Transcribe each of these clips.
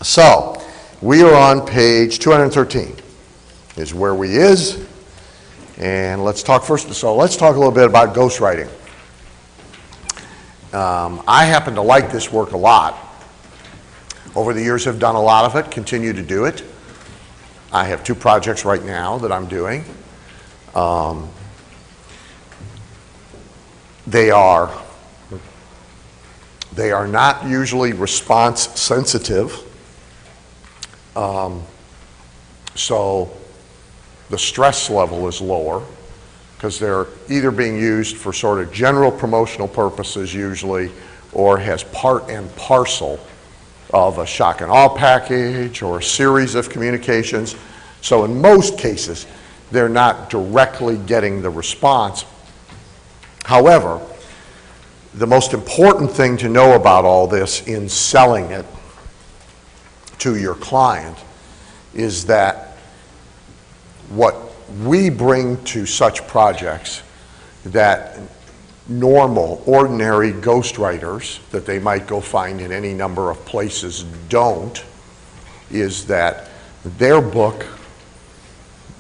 So, we are on page 213 is where we is. And let's talk first. So let's talk a little bit about ghostwriting. I happen to like this work a lot. Over the years I've done a lot of it, continue to do it. I have 2 projects right now that I'm doing. They are not usually response sensitive. So the stress level is lower because they're either being used for sort of general promotional purposes usually, or has part and parcel of a shock and awe package or a series of communications. So in most cases, they're not directly getting the response. However, the most important thing to know about all this in selling it to your client is that what we bring to such projects that normal, ordinary ghostwriters that they might go find in any number of places don't, is that their book,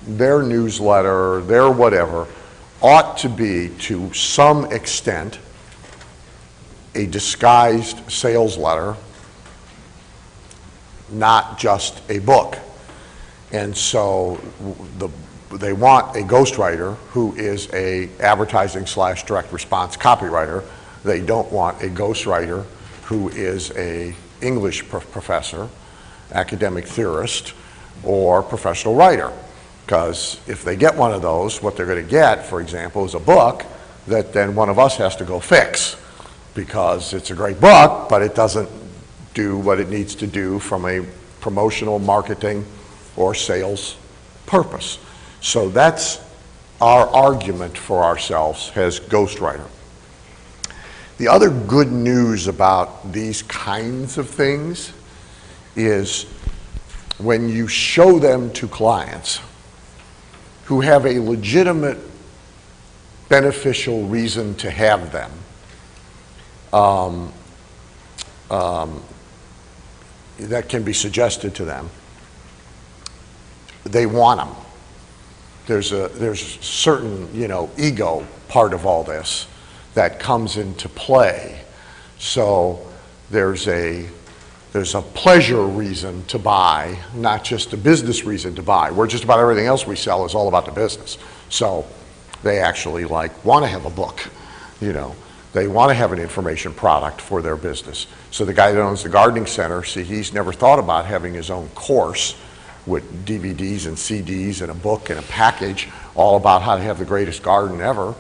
their newsletter, their whatever, ought to be to some extent a disguised sales letter, not just a book. And so they want a ghostwriter who is a advertising / direct response copywriter. They don't want a ghostwriter who is a English professor, academic theorist, or professional writer. Because if they get one of those, what they're going to get, for example, is a book that then one of us has to go fix. Because it's a great book, but it doesn't do what it needs to do from a promotional, marketing, or sales purpose. So that's our argument for ourselves as ghostwriter. The other good news about these kinds of things is when you show them to clients who have a legitimate beneficial reason to have them, that can be suggested to them, they want them. There's a certain, ego part of all this that comes into play. So there's a pleasure reason to buy, not just a business reason to buy. Where just about everything else we sell is all about the business. So they actually want to have a book, They want to have an information product for their business. So the guy that owns the gardening center, he's never thought about having his own course with DVDs and CDs and a book and a package all about how to have the greatest garden ever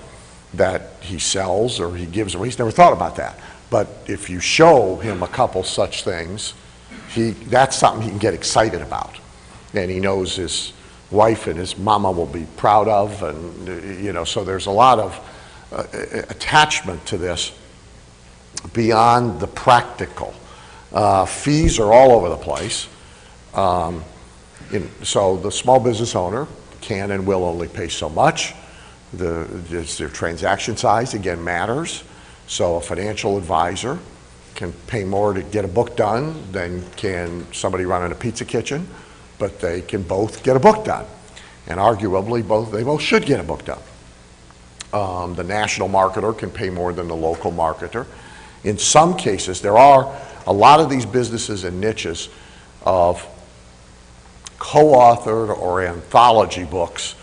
that he sells or he gives away. He's never thought about that. But if you show him a couple such things, that's something he can get excited about. And he knows his wife and his mama will be proud of, and so there's a lot of attachment to this beyond the practical. Fees are all over the place. So the small business owner can and will only pay so much. Their transaction size, again, matters. So a financial advisor can pay more to get a book done than can somebody running a pizza kitchen, but they can both get a book done. And arguably, they both should get a book done. The national marketer can pay more than the local marketer. In some cases, there are a lot of these businesses and niches of co-authored or anthology books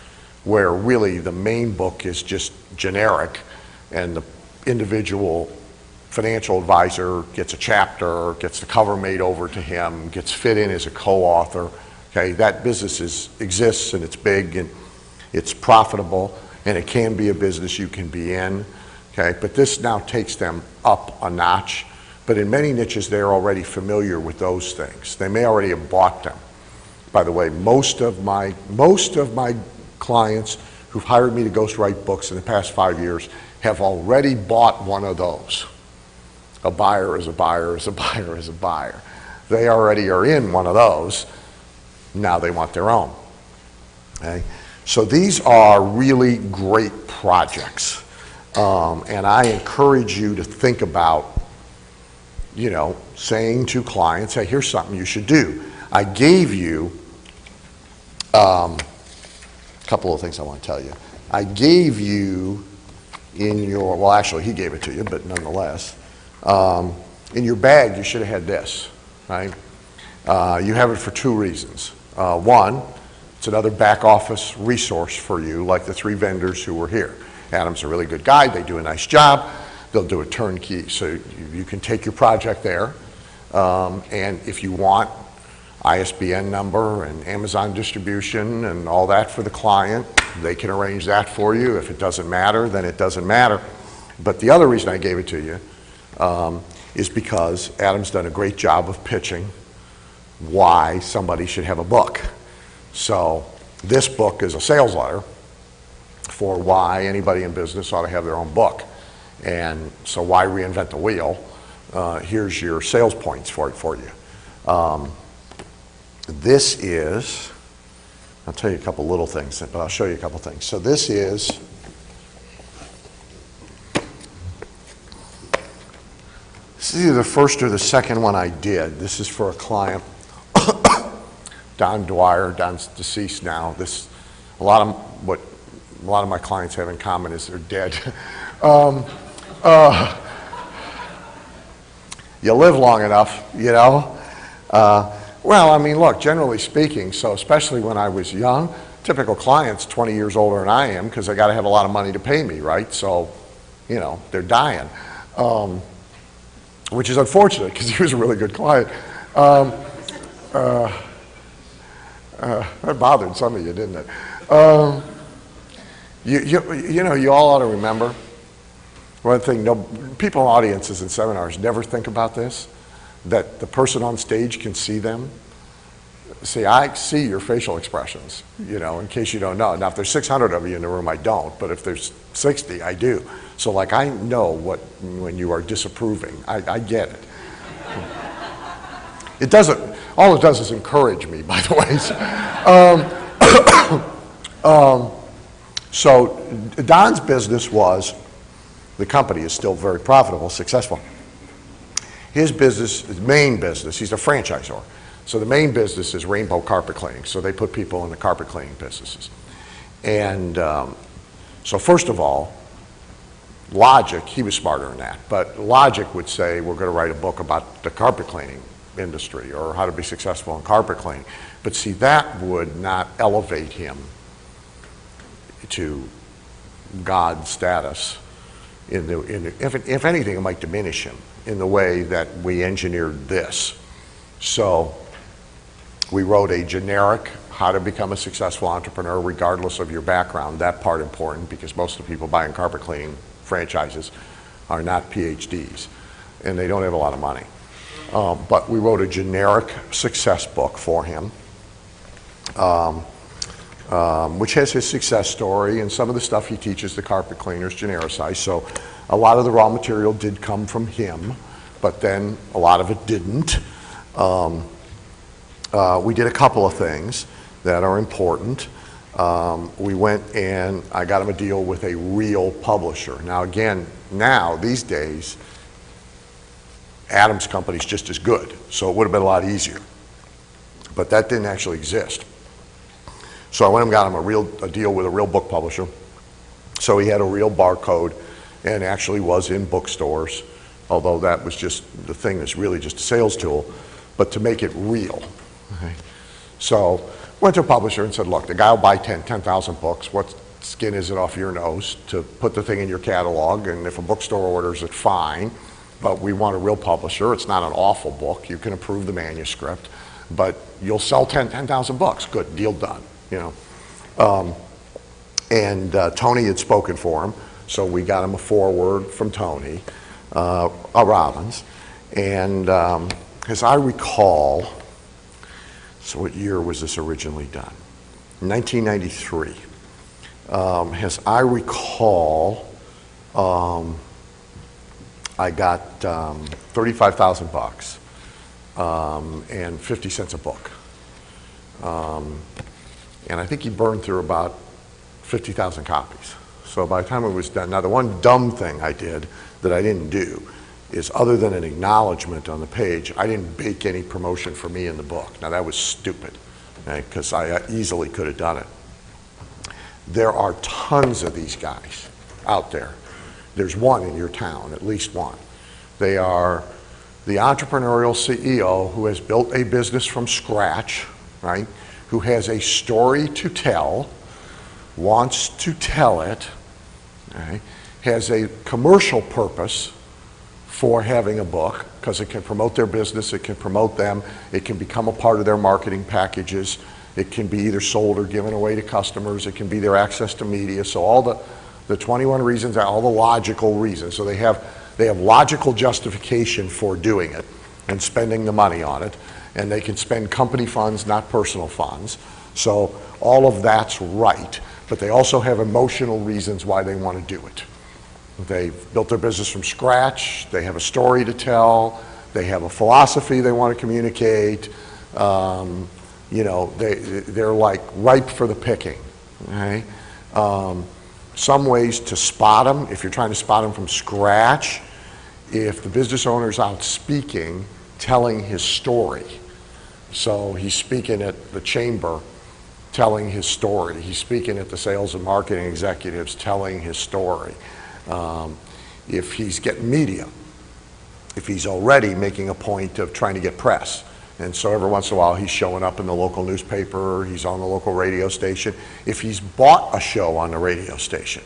where really the main book is just generic and the individual financial advisor gets a chapter, gets the cover made over to him, gets fit in as a co-author. Okay, that business exists and it's big and it's profitable and it can be a business you can be in. Okay, but this now takes them up a notch. But in many niches, they're already familiar with those things. They may already have bought them. By the way, most of my clients who've hired me to ghostwrite books in the past 5 years have already bought one of those. A buyer is a buyer is a buyer is a buyer. They already are in one of those. Now they want their own. Okay? So these are really great projects. And I encourage you to think about you know, saying to clients, hey, here's something you should do. I gave you a couple of things I want to tell you. I gave you in your, well, actually, he gave it to you, but nonetheless, in your bag, you should have had this, right? You have it for two reasons. One, it's another back office resource for you, like the three vendors who were here. Adam's a really good guy. They do a nice job. They'll do a turnkey, so you can take your project there. And if you want ISBN number and Amazon distribution and all that for the client, they can arrange that for you. If it doesn't matter, then it doesn't matter. But the other reason I gave it to you is because Adam's done a great job of pitching why somebody should have a book. So this book is a sales letter for why anybody in business ought to have their own book. And so why reinvent the wheel? Here's your sales points for you. This is, I'll tell you a couple little things, but I'll show you a couple things. So this is, either the first or the second one I did. This is for a client, Don Dwyer. Don's deceased now. A lot of my clients have in common is they're dead. You live long enough, you know. Well, I mean, look, generally speaking, so especially when I was young, typical client's 20 years older than I am because they got to have a lot of money to pay me, right? So, you know, they're dying, which is unfortunate because he was a really good client. That bothered some of you, didn't it? You know, you all ought to remember one thing, people in audiences and seminars never think about this, that the person on stage can see them. See, I see your facial expressions, you know, in case you don't know. Now, if there's 600 of you in the room, I don't, but if there's 60, I do. So, like, I know when you are disapproving. I get it. It doesn't, all it does is encourage me, by the way. So Don's business was, the company is still very profitable, successful. His business, his main business, he's a franchisor. So the main business is rainbow carpet cleaning. So they put people in the carpet cleaning businesses. And so first of all, logic, he was smarter than that, but logic would say we're going to write a book about the carpet cleaning industry or how to be successful in carpet cleaning. But see, that would not elevate him to God status. If anything, it might diminish him in the way that we engineered this. So we wrote a generic how to become a successful entrepreneur regardless of your background. That part important because most of the people buying carpet cleaning franchises are not PhDs and they don't have a lot of money. But we wrote a generic success book for him, which has his success story and some of the stuff he teaches the carpet cleaners genericized. So a lot of the raw material did come from him, but then a lot of it didn't. We did a couple of things that are important. We went and I got him a deal with a real publisher. Now again, these days, Adam's company's just as good, so it would have been a lot easier. But that didn't actually exist. So I went and got him a deal with a real book publisher. So he had a real barcode and actually was in bookstores, although that was just the thing that's really just a sales tool, but to make it real. Okay. So went to a publisher and said, look, the guy will buy 10,000 books. What skin is it off your nose to put the thing in your catalog? And if a bookstore orders it, fine. But we want a real publisher. It's not an awful book. You can approve the manuscript, but you'll sell 10,000 books. Good, deal done. You know, Tony had spoken for him, so we got him a foreword from Tony Robbins, and as I recall, so what year was this originally done? 1993. As I recall, I got 35,000 bucks and 50 cents a book. And I think he burned through about 50,000 copies. So by the time it was done, now the one dumb thing I did that I didn't do is other than an acknowledgement on the page, I didn't bake any promotion for me in the book. Now that was stupid, because I easily could have done it. There are tons of these guys out there. There's one in your town, at least one. They are the entrepreneurial CEO who has built a business from scratch, right? Who has a story to tell, wants to tell it, right? Has a commercial purpose for having a book, because it can promote their business, it can promote them, it can become a part of their marketing packages, it can be either sold or given away to customers, it can be their access to media. So all the 21 reasons, all the logical reasons. So they have logical justification for doing it and spending the money on it, and they can spend company funds, not personal funds. So all of that's right, but they also have emotional reasons why they want to do it. They've built their business from scratch, they have a story to tell, they have a philosophy they want to communicate, they're like ripe for the picking, okay? Some ways to spot them, if you're trying to spot them from scratch, if the business owner's out speaking, telling his story. So he's speaking at the chamber, telling his story. He's speaking at the sales and marketing executives, telling his story. If he's getting media, if he's already making a point of trying to get press. And so every once in a while he's showing up in the local newspaper, he's on the local radio station, if he's bought a show on the radio station.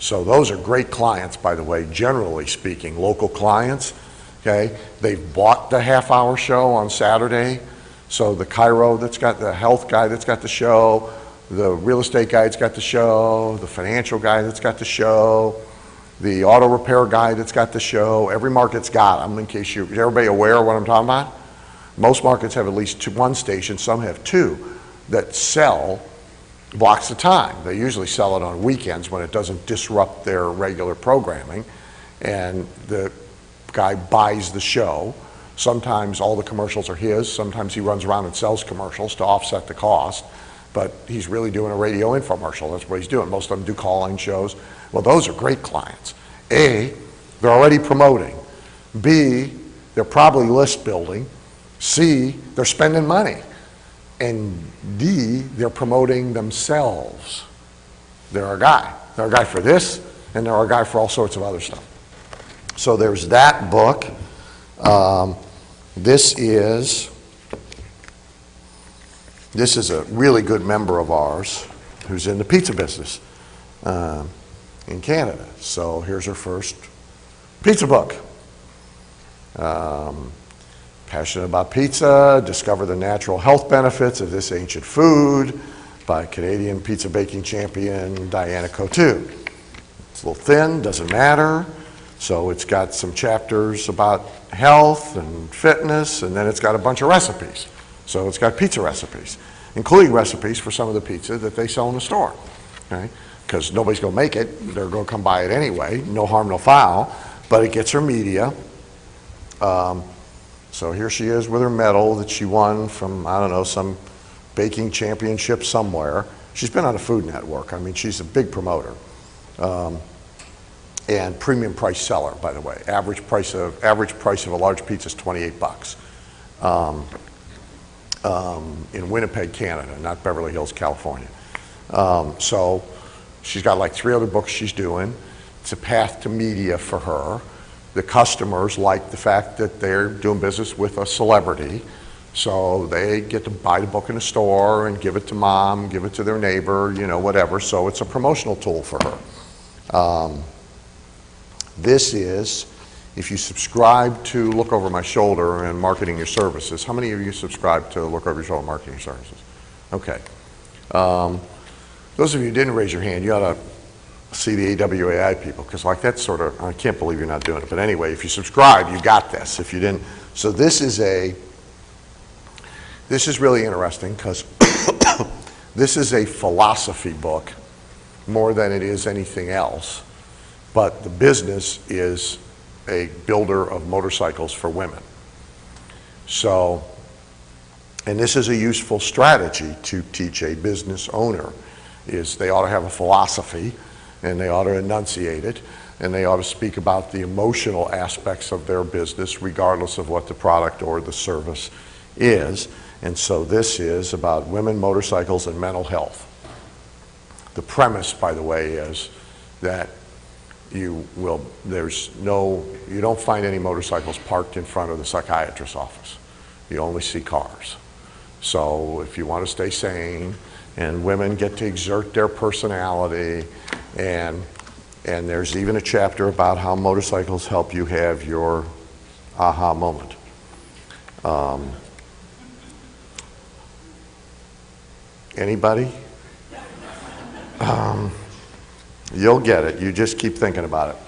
So those are great clients, by the way, generally speaking, local clients, okay? They've bought the half-hour show on Saturday, so the chiro that's got the health guy that's got the show, the real estate guy that's got the show, the financial guy that's got the show, the auto repair guy that's got the show, every market's got them, in case is everybody aware of what I'm talking about? Most markets have at least one station, some have two, that sell blocks of time. They usually sell it on weekends when it doesn't disrupt their regular programming, and the guy buys the show. Sometimes all the commercials are his, sometimes he runs around and sells commercials to offset the cost, but he's really doing a radio infomercial, that's what he's doing. Most of them do call-in shows. Well, those are great clients. A, they're already promoting. B, they're probably list building. C, they're spending money. And D, they're promoting themselves. They're a guy. They're a guy for this, and they're a guy for all sorts of other stuff. So there's that book. This is a really good member of ours who's in the pizza business in Canada. So here's her first pizza book. Passionate about pizza, discover the natural health benefits of this ancient food, by Canadian pizza baking champion Diana Coutu. It's a little thin, doesn't matter. So it's got some chapters about health and fitness, and then it's got a bunch of recipes. So it's got pizza recipes, including recipes for some of the pizza that they sell in the store, okay? Because nobody's gonna make it, they're gonna come buy it anyway, no harm, no foul, but it gets her media. So here she is with her medal that she won from, I don't know, some baking championship somewhere. She's been on the Food Network. I mean, she's a big promoter. And premium price seller, by the way. Average price of a large pizza is $28 in Winnipeg, Canada, not Beverly Hills, California. So she's got like 3 other books she's doing. It's a path to media for her. The customers like the fact that they're doing business with a celebrity, so they get to buy the book in the store and give it to mom, give it to their neighbor, whatever. So it's a promotional tool for her. This is, if you subscribe to Look Over My Shoulder and Marketing Your Services, how many of you subscribe to Look Over Your Shoulder Marketing Your Services? Okay. Those of you who didn't raise your hand, you ought to see the AWAI people, because like that's sort of, I can't believe you're not doing it. But anyway, if you subscribe, you got this. If you didn't, so this is really interesting, because this is a philosophy book more than it is anything else. But the business is a builder of motorcycles for women. So, and this is a useful strategy to teach a business owner, is they ought to have a philosophy and they ought to enunciate it. and they ought to speak about the emotional aspects of their business regardless of what the product or the service is. And so this is about women, motorcycles, and mental health. The premise, by the way, is that you don't find any motorcycles parked in front of the psychiatrist's office. You only see cars. So if you want to stay sane, and women get to exert their personality, and there's even a chapter about how motorcycles help you have your aha moment. Anybody? You'll get it. You just keep thinking about it.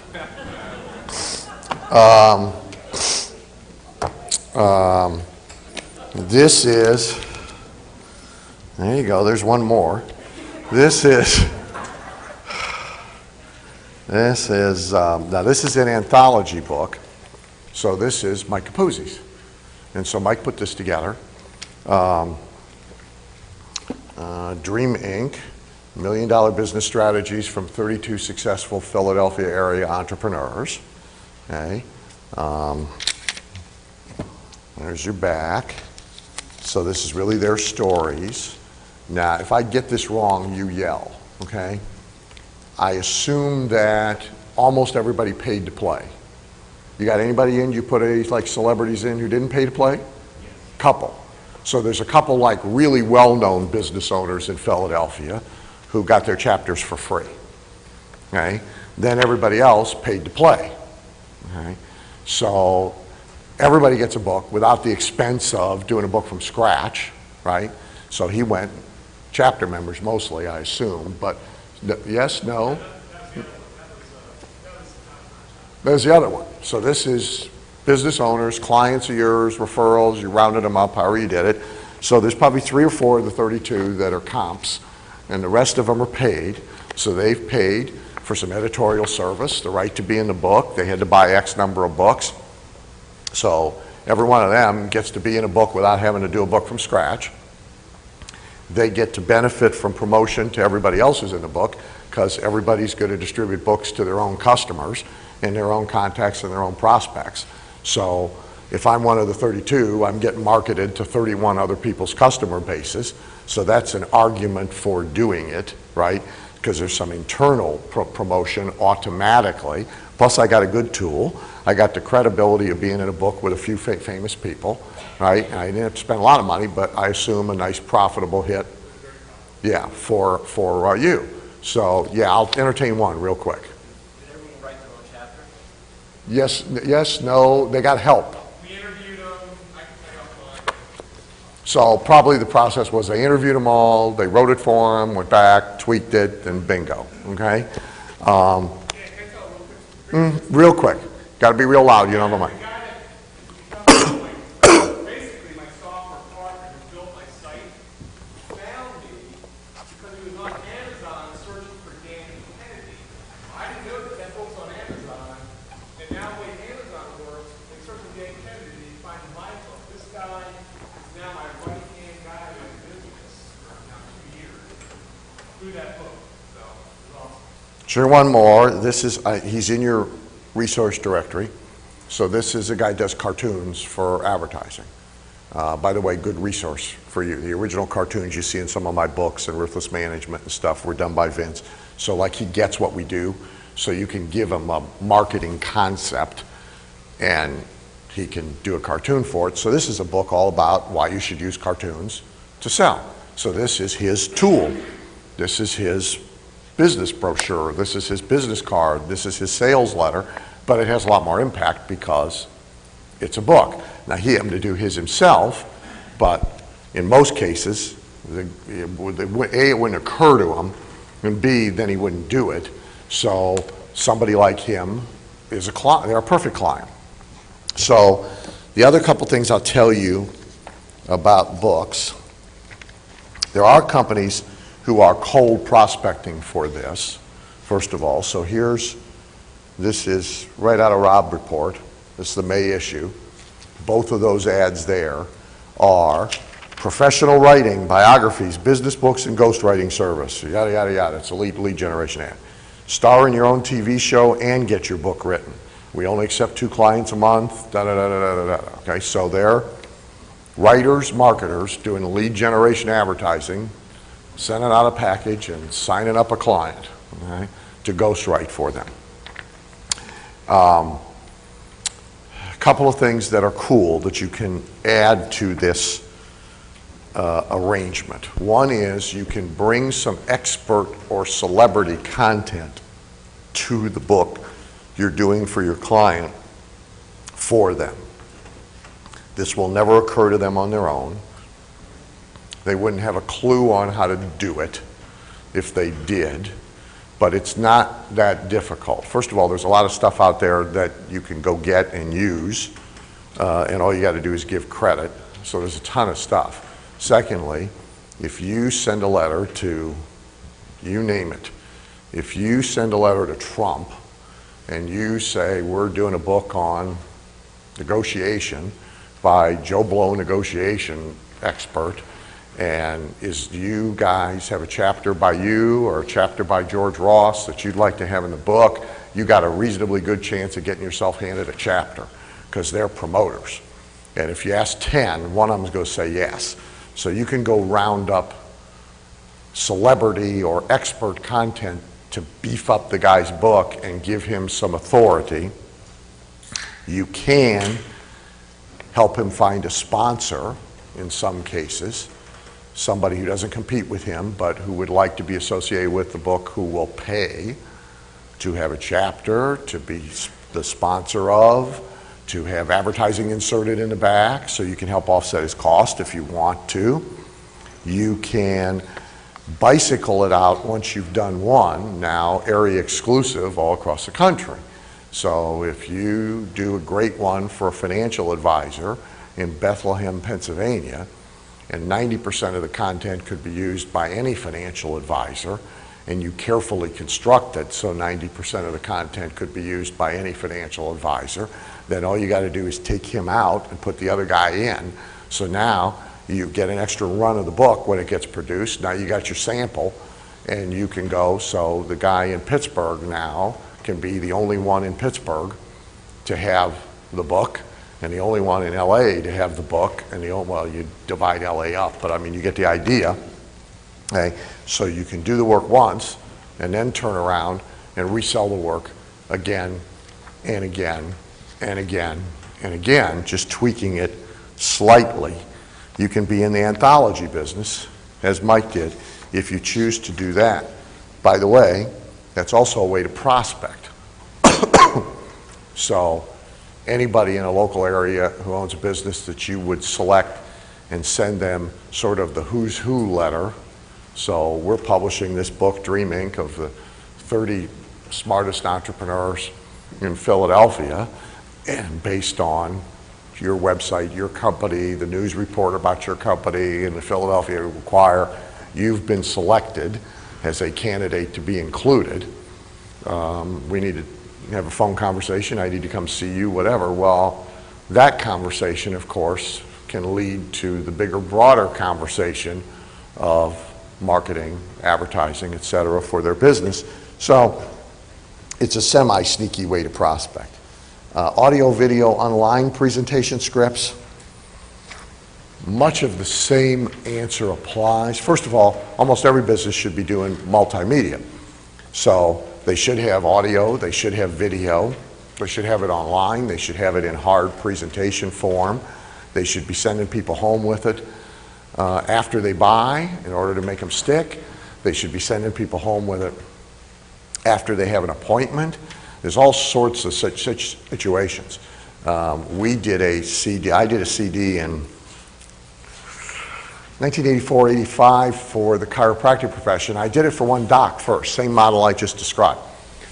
This is, there you go, there's one more. This is now this is an anthology book. So this is Mike Capuzzi's. And so Mike put this together. Dream Inc., $1 Million Business Strategies from 32 Successful Philadelphia Area Entrepreneurs. Okay. There's your back. So this is really their stories. Now, if I get this wrong, you yell, okay? I assume that almost everybody paid to play. You got anybody in, you put any like celebrities in who didn't pay to play? Couple. So there's a couple like really well-known business owners in Philadelphia who got their chapters for free, okay? Then everybody else paid to play, okay? So everybody gets a book without the expense of doing a book from scratch, right? So he went, chapter members mostly, I assume, but yes, no? There's the other one. So this is business owners, clients of yours, referrals, you rounded them up, however you did it. So there's probably 3 or 4 of the 32 that are comps, and the rest of them are paid. So they've paid for some editorial service, the right to be in the book. They had to buy X number of books. So every one of them gets to be in a book without having to do a book from scratch. They get to benefit from promotion to everybody else who's in the book because everybody's going to distribute books to their own customers and their own contacts and their own prospects. So if I'm one of the 32, I'm getting marketed to 31 other people's customer bases. So that's an argument for doing it, right? Because there's some internal promotion automatically. Plus I got a good tool. I got the credibility of being in a book with a few famous people, right? And I didn't have to spend a lot of money, but I assume a nice profitable hit, yeah, for you. So yeah, I'll entertain one real quick. Did everyone write their own chapter? Yes, no, they got help. We interviewed them. I can tell you. So probably the process was they interviewed them all, they wrote it for them, went back, tweaked it, and bingo, okay? Real quick. Got to be real loud, you know what I mean? Basically, my software partner who built my site found me because he was on Amazon searching for Dan Kennedy. I didn't know that book's on Amazon, and now the way Amazon works, they search for Dan Kennedy, they find my book. This guy is now my right-hand guy in business for now 2 years through that book. So it's awesome. Sure, one more. This is, he's in your resource directory. So this is a guy who does cartoons for advertising. By the way, good resource for you. The original cartoons you see in some of my books and Ruthless Management and stuff were done by Vince. So like he gets what we do, so you can give him a marketing concept and he can do a cartoon for it. So this is a book all about why you should use cartoons to sell. So this is his tool. This is his business brochure, this is his business card, this is his sales letter, but it has a lot more impact because it's a book. Now he happened to do his himself, but in most cases, A, it wouldn't occur to him, and B, then he wouldn't do it. So somebody like him is a client, they're a perfect client. So the other couple things I'll tell you about books, there are companies who are cold prospecting for this, first of all. So this is right out of Rob Report. This is the May issue. Both of those ads there are professional writing, biographies, business books, and ghostwriting service, yada, yada, yada. It's a lead generation ad. star in your own TV show, and get your book written. We only accept 2 clients a month, da-da-da-da-da-da. Okay, so they're writers, marketers, doing lead generation advertising, sending out a package and signing up a client, okay, to ghostwrite for them. A couple of things that are cool that you can add to this arrangement. One is you can bring some expert or celebrity content to the book you're doing for your client for them. This will never occur to them on their own. They wouldn't have a clue on how to do it if they did, but it's not that difficult. First of all, there's a lot of stuff out there that you can go get and use, and all you got to do is give credit. So there's a ton of stuff. Secondly, if you send a letter to, you name it, if you send a letter to Trump and you say, we're doing a book on negotiation by Joe Blow, negotiation expert, and you guys have a chapter by you or a chapter by George Ross that you'd like to have in the book, you got a reasonably good chance of getting yourself handed a chapter because they're promoters. And if you ask 10, one of them's going to say yes. So you can go round up celebrity or expert content to beef up the guy's book and give him some authority. You can help him find a sponsor in some cases, somebody who doesn't compete with him but who would like to be associated with the book, who will pay to have a chapter, to be the sponsor of, to have advertising inserted in the back so you can help offset his cost if you want to. You can bicycle it out once you've done one, now area exclusive all across the country. So if you do a great one for a financial advisor in Bethlehem, Pennsylvania, and 90% of the content could be used by any financial advisor, and you carefully construct it so 90% of the content could be used by any financial advisor, then all you got to do is take him out and put the other guy in. So now you get an extra run of the book when it gets produced. Now you got your sample, and you can go, so the guy in Pittsburgh now can be the only one in Pittsburgh to have the book, and the only one in LA to have the book, and well, you divide LA up, but I mean, you get the idea. Okay? So you can do the work once, and then turn around and resell the work again and again and again and again, just tweaking it slightly. You can be in the anthology business, as Mike did, if you choose to do that. By the way, that's also a way to prospect. So anybody in a local area who owns a business that you would select and send them sort of the who's who letter. So we're publishing this book, Dream Inc., of the 30 smartest entrepreneurs in Philadelphia, and based on your website, your company, the news report about your company, and the Philadelphia Inquirer, you've been selected as a candidate to be included. We need to have a phone conversation, I need to come see you, whatever. Well, that conversation, of course, can lead to the bigger, broader conversation of marketing, advertising, et cetera, for their business. So it's a semi-sneaky way to prospect. Audio, video, online presentation scripts, much of the same answer applies. First of all, almost every business should be doing multimedia. So they should have audio, they should have video, they should have it online, they should have it in hard presentation form, they should be sending people home with it after they buy in order to make them stick. They should be sending people home with it after they have an appointment. There's all sorts of such situations. We did a CD, I did a CD in 1984, 85 for the chiropractic profession. I did it for one doc first, same model I just described.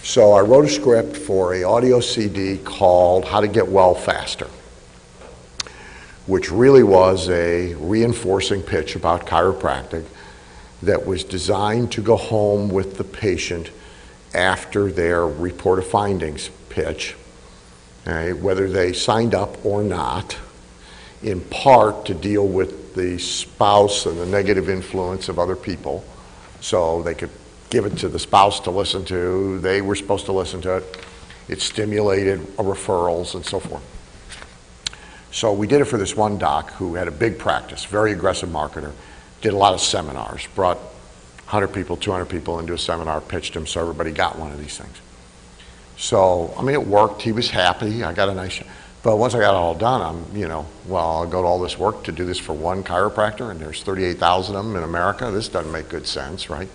So I wrote a script for an audio CD called How to Get Well Faster, which really was a reinforcing pitch about chiropractic that was designed to go home with the patient after their report of findings pitch, whether they signed up or not, in part to deal with the spouse and the negative influence of other people, so they could give it to the spouse to listen to. They were supposed to listen to it. It stimulated referrals and so forth. So we did it for this one doc who had a big practice, very aggressive marketer, did a lot of seminars, brought 100 people, 200 people into a seminar, pitched them so everybody got one of these things. So, I mean, it worked. He was happy. I got a nice, but once I got it all done, I'll go to all this work to do this for one chiropractor, and there's 38,000 of them in America. This doesn't make good sense, right?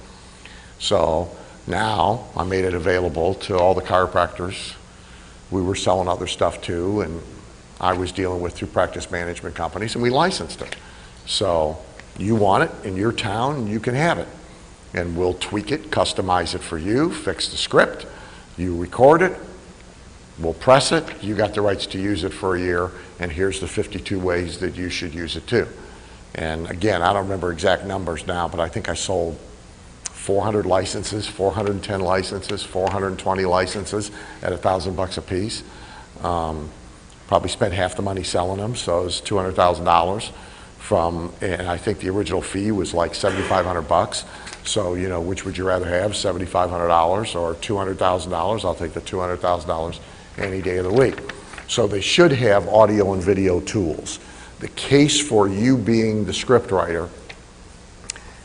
So now I made it available to all the chiropractors we were selling other stuff to, and I was dealing with through practice management companies, and we licensed it. So you want it in your town, you can have it. And we'll tweak it, customize it for you, fix the script, you record it, we'll press it, you got the rights to use it for a year, and here's the 52 ways that you should use it too. And again, I don't remember exact numbers now, but I think I sold 400 licenses, 410 licenses, 420 licenses at $1,000 a piece. Probably spent half the money selling them, so it was $200,000 and I think the original fee was like $7,500. So, which would you rather have, $7,500 or $200,000? I'll take the $200,000 any day of the week. So they should have audio and video tools. The case for you being the script writer,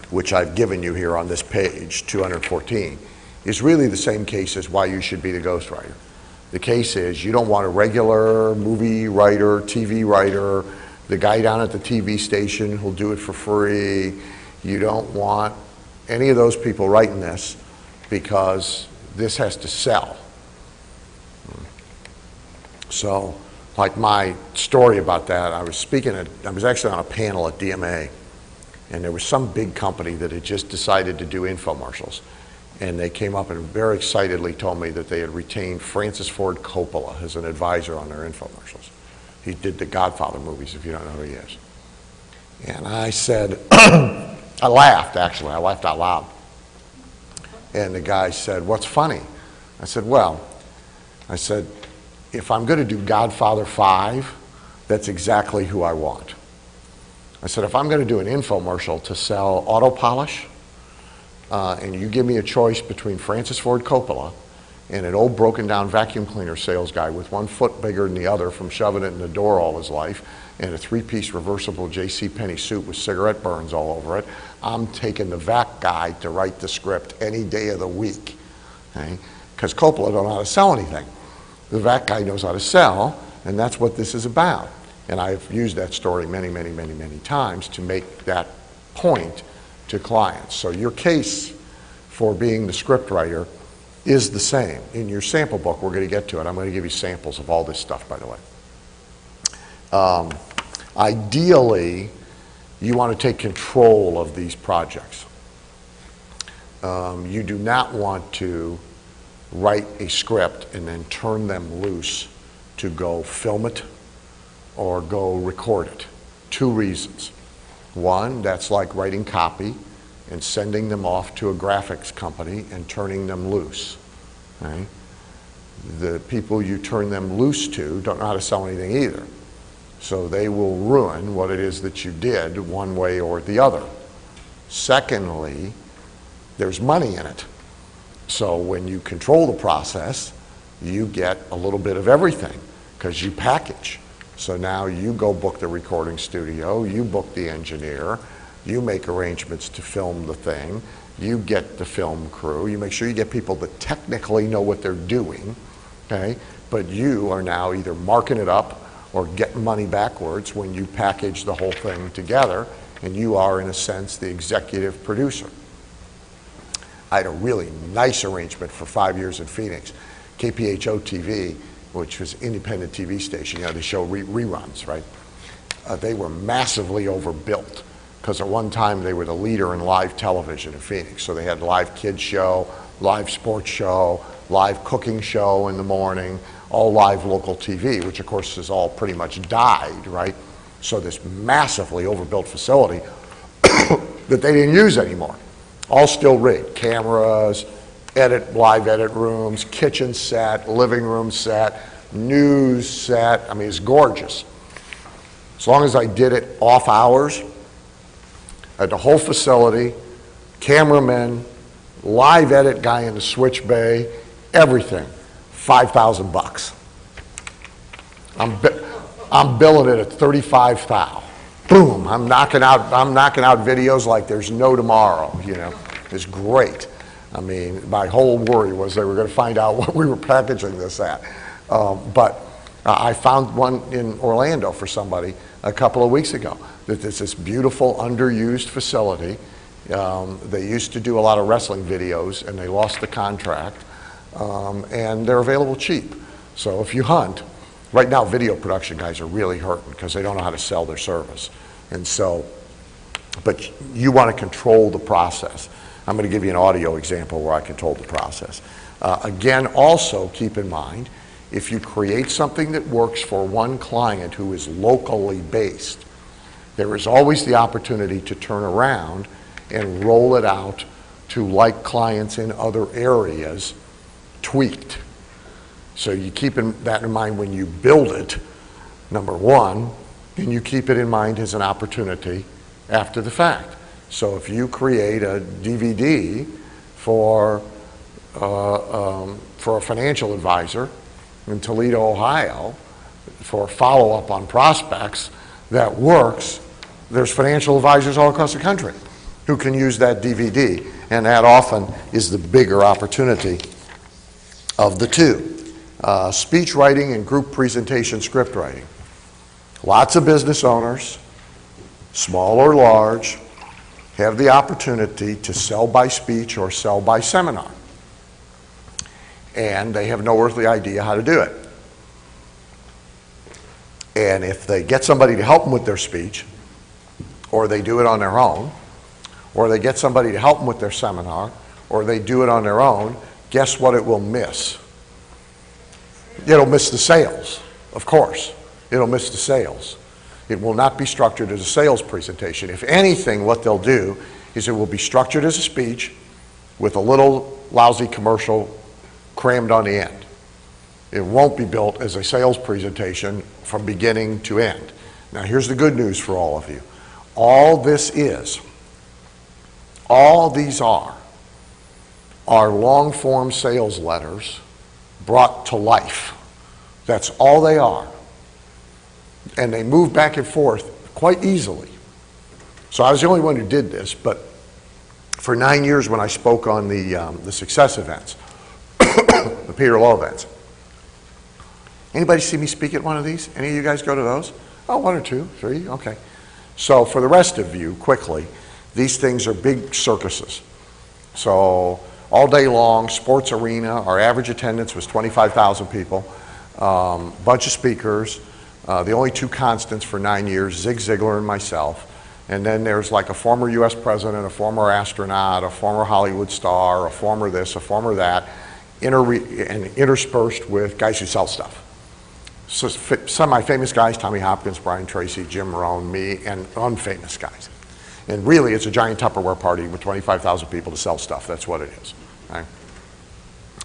which I've given you here on this page, 214, is really the same case as why you should be the ghostwriter. The case is you don't want a regular movie writer, TV writer, the guy down at the TV station who'll do it for free. You don't want any of those people writing this because this has to sell. So, like my story about that, I was actually on a panel at DMA, and there was some big company that had just decided to do infomercials. And they came up and very excitedly told me that they had retained Francis Ford Coppola as an advisor on their infomercials. He did the Godfather movies, if you don't know who he is. And I said, I laughed out loud. And the guy said, "What's funny?" I said, if I'm going to do Godfather 5, that's exactly who I want. I said, if I'm going to do an infomercial to sell auto polish, and you give me a choice between Francis Ford Coppola and an old broken down vacuum cleaner sales guy with one foot bigger than the other from shoving it in the door all his life, and a 3-piece reversible JCPenney suit with cigarette burns all over it, I'm taking the vac guy to write the script any day of the week. Because Coppola don't know how to sell anything. The vac guy knows how to sell, and that's what this is about. And I've used that story many, many, many, many times to make that point to clients. So your case for being the script writer is the same. In your sample book, we're going to get to it. I'm going to give you samples of all this stuff, by the way. Ideally, you want to take control of these projects. You do not want to write a script and then turn them loose to go film it or go record it. 2 reasons. One, that's like writing copy and sending them off to a graphics company and turning them loose. Right? The people you turn them loose to don't know how to sell anything either. So they will ruin what it is that you did one way or the other. Secondly, there's money in it. So when you control the process, you get a little bit of everything because you package. So now you go book the recording studio, you book the engineer, you make arrangements to film the thing, you get the film crew, you make sure you get people that technically know what they're doing, okay? But you are now either marking it up or getting money backwards when you package the whole thing together, and you are, in a sense, the executive producer. I had a really nice arrangement for 5 years in Phoenix. KPHO TV, which was independent TV station, they show reruns, right? They were massively overbuilt because at one time they were the leader in live television in Phoenix. So they had live kids show, live sports show, live cooking show in the morning, all live local TV, which of course has all pretty much died, right? So this massively overbuilt facility that they didn't use anymore. All still rigged, cameras, live edit rooms, kitchen set, living room set, news set. I mean, it's gorgeous. As long as I did it off hours, at the whole facility, cameramen, live edit guy in the switch bay, everything, $5,000. I'm billing it at 35 thou. Boom, I'm knocking out videos like there's no tomorrow, you know. It's great. I mean, my whole worry was they were going to find out what we were packaging this at. But I found one in Orlando for somebody a couple of weeks ago. That it's this beautiful, underused facility. They used to do a lot of wrestling videos, and they lost the contract. And they're available cheap. So if you hunt, right now video production guys are really hurting because they don't know how to sell their service. And so, but you want to control the process. I'm going to give you an audio example where I control the process. Again, also keep in mind, if you create something that works for one client who is locally based, there is always the opportunity to turn around and roll it out to like clients in other areas, tweaked. So you keep that in mind when you build it, number one, and you keep it in mind as an opportunity after the fact. So if you create a DVD for a financial advisor in Toledo, Ohio, for follow-up on prospects that works, there's financial advisors all across the country who can use that DVD, and that often is the bigger opportunity of the two. Speech writing and group presentation script writing. Lots of business owners, small or large, have the opportunity to sell by speech or sell by seminar. And they have no earthly idea how to do it. And if they get somebody to help them with their speech, or they do it on their own, or they get somebody to help them with their seminar, or they do it on their own, guess what it will miss? It'll miss the sales, of course. It'll miss the sales. It will not be structured as a sales presentation. If anything, what they'll do is it will be structured as a speech with a little lousy commercial crammed on the end. It won't be built as a sales presentation from beginning to end. Now here's the good news for all of you. All these are long-form sales letters brought to life. That's all they are. And they move back and forth quite easily. So I was the only one who did this, but for 9 years when I spoke on the success events, the Peter Lowe events, anybody see me speak at one of these? Any of you guys go to those? Oh, 1 or 2, 3, okay. So for the rest of you, quickly, these things are big circuses. So all day long, sports arena, our average attendance was 25,000 people, bunch of speakers. The only 2 constants for 9 years, Zig Ziglar and myself. And then there's like a former US president, a former astronaut, a former Hollywood star, a former this, a former that, and interspersed with guys who sell stuff. So some of my famous guys, Tommy Hopkins, Brian Tracy, Jim Rohn, me, and unfamous guys. And really, it's a giant Tupperware party with 25,000 people to sell stuff. That's what it is, right?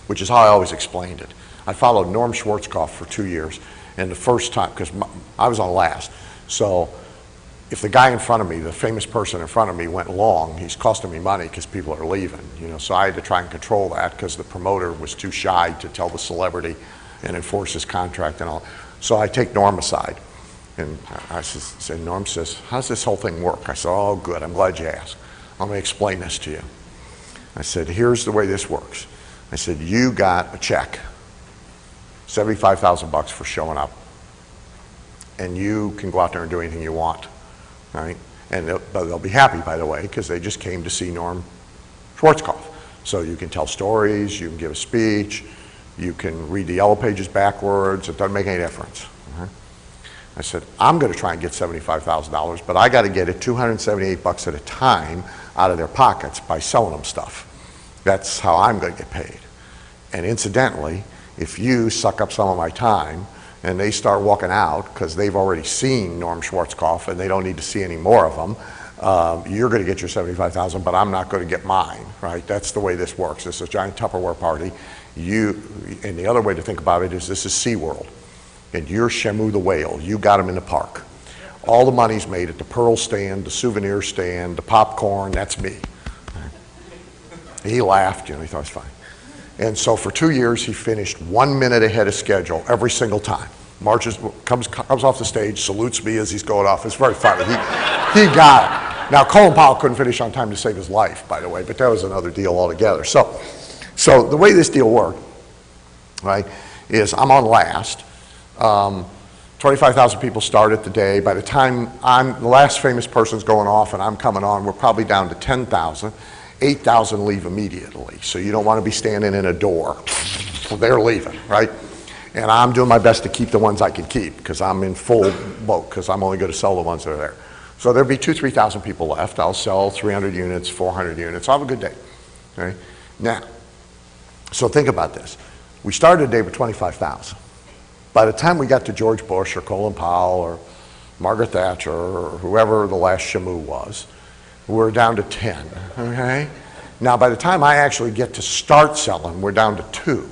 Which is how I always explained it. I followed Norm Schwarzkopf for 2 years. And the first time, because I was on last, so if the guy in front of me, the famous person in front of me went long, he's costing me money because people are leaving, you know, so I had to try and control that because the promoter was too shy to tell the celebrity and enforce his contract and all. So I take Norm aside, and I said, Norm says, how's this whole thing work? I said, oh, good, I'm glad you asked. I'm going to explain this to you. I said, here's the way this works. I said, you got a check. $75,000 for showing up, and you can go out there and do anything you want, right? And they'll be happy, by the way, because they just came to see Norm Schwarzkopf. So you can tell stories, you can give a speech, you can read the yellow pages backwards. It doesn't make any difference. I said, I'm going to try and get $75,000, but I got to get it $278 at a time out of their pockets by selling them stuff. That's how I'm going to get paid. And incidentally, if you suck up some of my time and they start walking out because they've already seen Norm Schwarzkopf and they don't need to see any more of them, you're going to get your $75,000, but I'm not going to get mine, right? That's the way this works. This is a giant Tupperware party. And the other way to think about it is this is SeaWorld, and you're Shamu the whale. You got him in the park. All the money's made at the pearl stand, the souvenir stand, the popcorn, that's me. He laughed, he thought it was fine. And so for 2 years, he finished 1 minute ahead of schedule every single time. Marches, comes off the stage, salutes me as he's going off. It's very funny. He got it. Now, Colin Powell couldn't finish on time to save his life, by the way, but that was another deal altogether. So the way this deal worked, right, is I'm on last. 25,000 people start at the day. By the time the last famous person's going off and I'm coming on, we're probably down to 10,000. 8,000 leave immediately. So you don't want to be standing in a door. They're leaving, right? And I'm doing my best to keep the ones I can keep because I'm in full boat because I'm only going to sell the ones that are there. So there'll be 2,000 to 3,000 people left. I'll sell 300 units, 400 units. I'll have a good day. Okay? Now, so think about this. We started a day with 25,000. By the time we got to George Bush or Colin Powell or Margaret Thatcher or whoever the last shamoo was, we're down to 10, okay? Now, by the time I actually get to start selling, we're down to 2.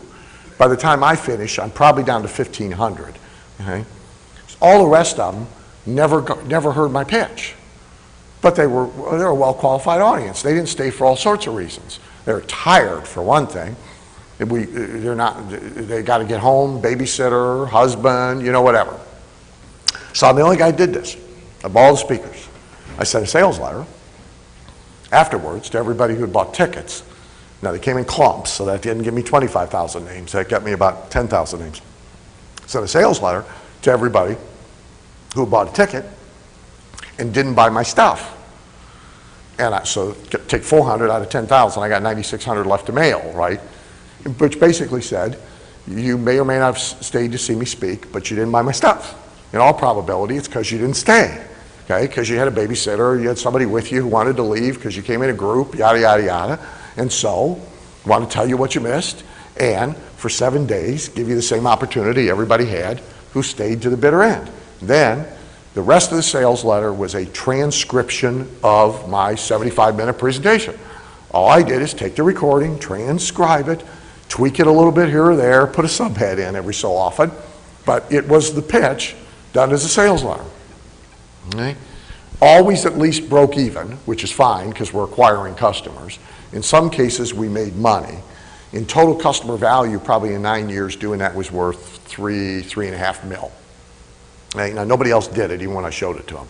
By the time I finish, I'm probably down to 1,500, okay? All the rest of them never heard my pitch. But they were a well-qualified audience. They didn't stay for all sorts of reasons. They're tired, for one thing. They got to get home, babysitter, husband, whatever. So I'm the only guy who did this, of all the speakers. I sent a sales letter afterwards to everybody who had bought tickets. Now, they came in clumps, so that didn't give me 25,000 names. That got me about 10,000 names. Sent a sales letter to everybody who bought a ticket and didn't buy my stuff. And so take 400 out of 10,000, I got 9,600 left to mail, right? Which basically said, you may or may not have stayed to see me speak, but you didn't buy my stuff. In all probability, it's because you didn't stay. Okay, because you had a babysitter, you had somebody with you who wanted to leave because you came in a group, yada, yada, yada. And so, I want to tell you what you missed, and for 7 days, give you the same opportunity everybody had who stayed to the bitter end. Then, the rest of the sales letter was a transcription of my 75-minute presentation. All I did is take the recording, transcribe it, tweak it a little bit here or there, put a subhead in every so often, but it was the pitch done as a sales letter. Okay. Always at least broke even, which is fine because we're acquiring customers. In some cases, we made money. In total customer value, probably in 9 years, doing that was worth $3.5 million. Okay. Now, nobody else did it, even when I showed it to them,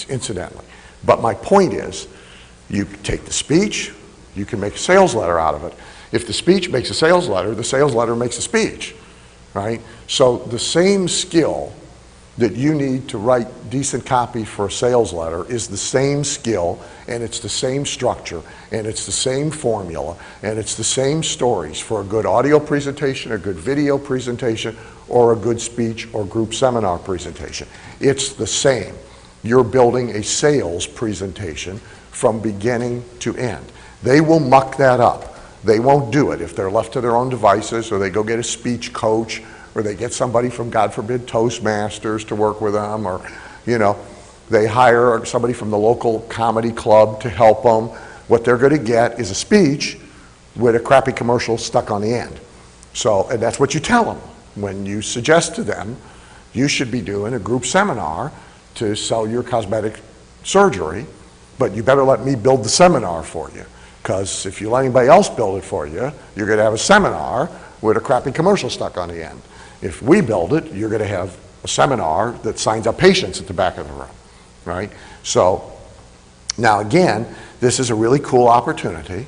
incidentally. But my point is, you take the speech, you can make a sales letter out of it. If the speech makes a sales letter, the sales letter makes a speech, right? So the same skill that you need to write decent copy for a sales letter is the same skill, and it's the same structure, and it's the same formula, and it's the same stories for a good audio presentation, a good video presentation, or a good speech or group seminar presentation. It's the same. You're building a sales presentation from beginning to end. They will muck that up. They won't do it if they're left to their own devices, or they go get a speech coach, or they get somebody from, God forbid, Toastmasters to work with them, or, they hire somebody from the local comedy club to help them. What they're going to get is a speech with a crappy commercial stuck on the end. So, and that's what you tell them when you suggest to them, you should be doing a group seminar to sell your cosmetic surgery, but you better let me build the seminar for you. Because if you let anybody else build it for you, you're going to have a seminar with a crappy commercial stuck on the end. If we build it, you're going to have a seminar that signs up patients at the back of the room, right? So now again, this is a really cool opportunity.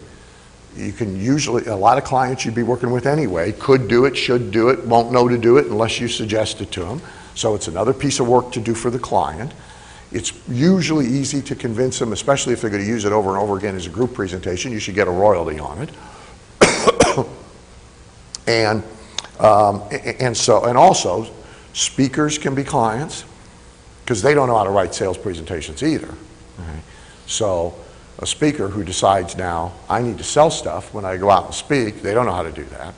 You can usually, a lot of clients you'd be working with anyway could do it, should do it, won't know to do it unless you suggest it to them. So it's another piece of work to do for the client. It's usually easy to convince them, especially if they're going to use it over and over again as a group presentation. You should get a royalty on it. And also, speakers can be clients because they don't know how to write sales presentations either. Okay? So a speaker who decides now, I need to sell stuff when I go out and speak, they don't know how to do that.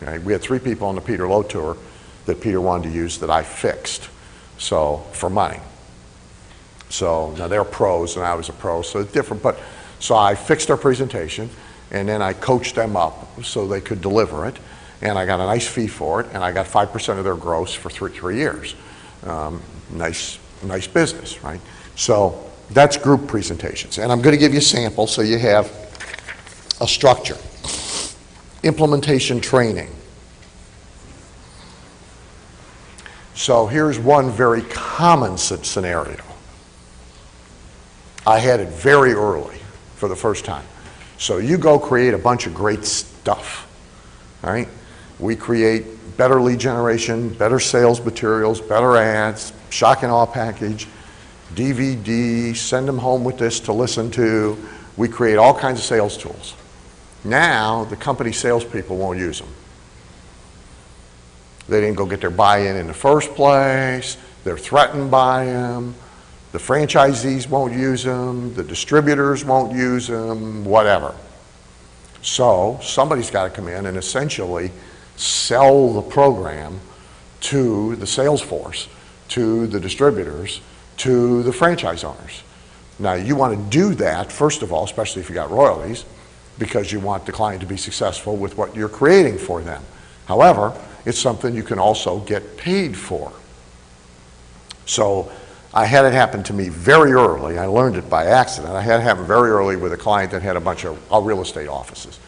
Okay? We had 3 people on the Peter Lowe tour that Peter wanted to use that I fixed, so for money. So now they're pros and I was a pro, so it's different. But so I fixed their presentation and then I coached them up so they could deliver it. And I got a nice fee for it, and I got 5% of their gross for 3 years. Nice business, right? So that's group presentations. And I'm going to give you a sample so you have a structure. Implementation training. So here's one very common scenario. I had it very early for the first time. So you go create a bunch of great stuff, all right? We create better lead generation, better sales materials, better ads, shock and awe package, DVD, send them home with this to listen to. We create all kinds of sales tools. Now, the company salespeople won't use them. They didn't go get their buy-in in the first place. They're threatened by them. The franchisees won't use them. The distributors won't use them, whatever. So somebody's got to come in and essentially sell the program to the sales force, to the distributors, to the franchise owners. Now, you want to do that, first of all, especially if you got royalties, because you want the client to be successful with what you're creating for them. However, it's something you can also get paid for. So I had it happen to me very early. I learned it by accident. I had it happen very early with a client that had a bunch of real estate offices.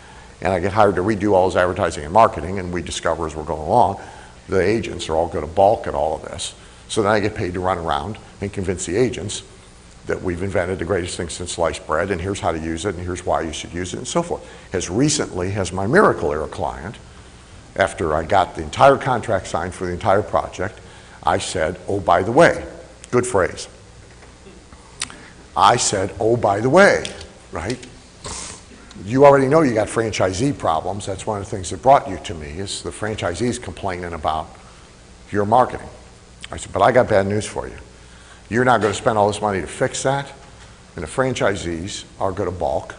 And I get hired to redo all his advertising and marketing, and we discover as we're going along, the agents are all going to balk at all of this. So then I get paid to run around and convince the agents that we've invented the greatest thing since sliced bread, and here's how to use it, and here's why you should use it, and so forth. As recently as my Miracle Era client, after I got the entire contract signed for the entire project, I said, oh, by the way, good phrase. I said, oh, by the way, right? You already know you got franchisee problems. That's one of the things that brought you to me, is the franchisees complaining about your marketing. I said, but I got bad news for you. You're not going to spend all this money to fix that, and the franchisees are going to balk,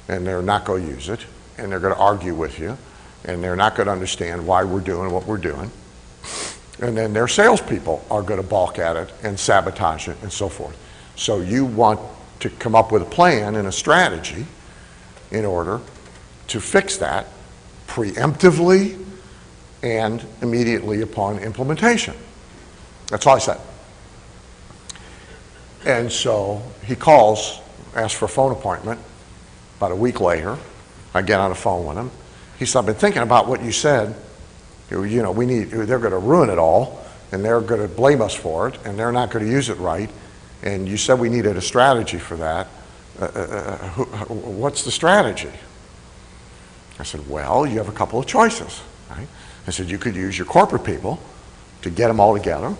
and they're not going to use it, and they're going to argue with you, and they're not going to understand why we're doing what we're doing. And then their salespeople are going to balk at it and sabotage it and so forth. So you want to come up with a plan and a strategy in order to fix that preemptively and immediately upon implementation. That's all I said. And so he calls, asks for a phone appointment. About a week later, I get on the phone with him. He said, I've been thinking about what you said. You know, they're going to ruin it all, and they're going to blame us for it, and they're not going to use it right. And you said we needed a strategy for that. What's the strategy? I said, well, you have a couple of choices, right? I said, you could use your corporate people to get them all together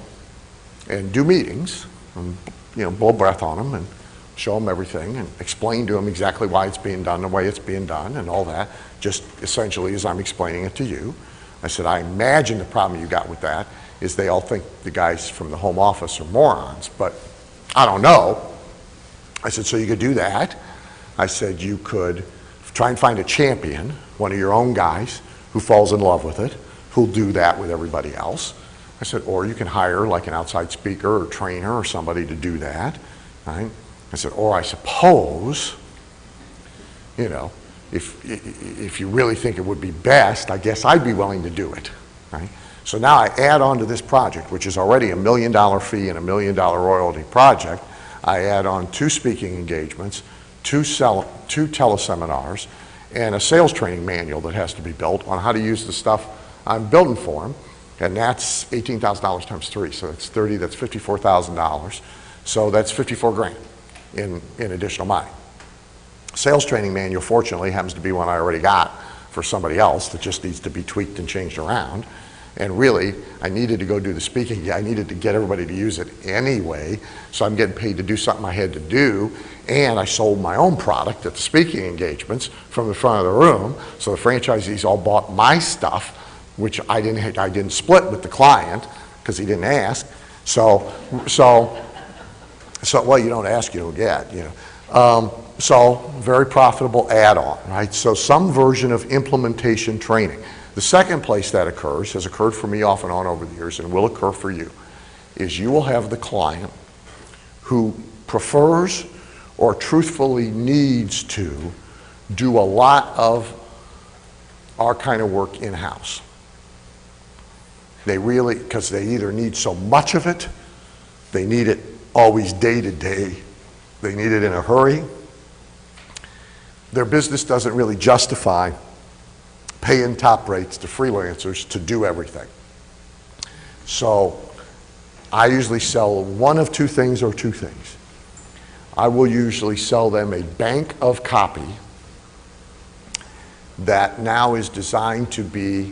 and do meetings, and, you know, blow breath on them and show them everything and explain to them exactly why it's being done the way it's being done and all that, just essentially as I'm explaining it to you. I said, I imagine the problem you got with that is they all think the guys from the home office are morons, but I don't know. I said, so you could do that. I said, you could try and find a champion, one of your own guys who falls in love with it, who'll do that with everybody else. I said, or you can hire like an outside speaker or trainer or somebody to do that, right? I said, or I suppose, you know, if you really think it would be best, I guess I'd be willing to do it, right? So now I add on to this project, which is already $1 million fee and $1 million royalty project. I add on 2 speaking engagements, 2 teleseminars, and a sales training manual that has to be built on how to use the stuff I'm building for them. And that's $18,000 times 3, so that's 30, that's $54,000. So that's 54 grand in additional money. Sales training manual, fortunately, happens to be one I already got for somebody else that just needs to be tweaked and changed around. And really, I needed to go do the speaking. I needed to get everybody to use it anyway, so I'm getting paid to do something I had to do. And I sold my own product at the speaking engagements from the front of the room, so the franchisees all bought my stuff, which I didn't split with the client because he didn't ask. So well, you don't ask, you don't get, you know. So very profitable add-on, right? So some version of implementation training. The second place that occurs, has occurred for me off and on over the years and will occur for you, is you will have the client who prefers or truthfully needs to do a lot of our kind of work in-house. They really, because they either need so much of it, they need it always day to day, they need it in a hurry, their business doesn't really justify paying top rates to freelancers to do everything. So I usually sell one of two things or two things. I will usually sell them a bank of copy that now is designed to be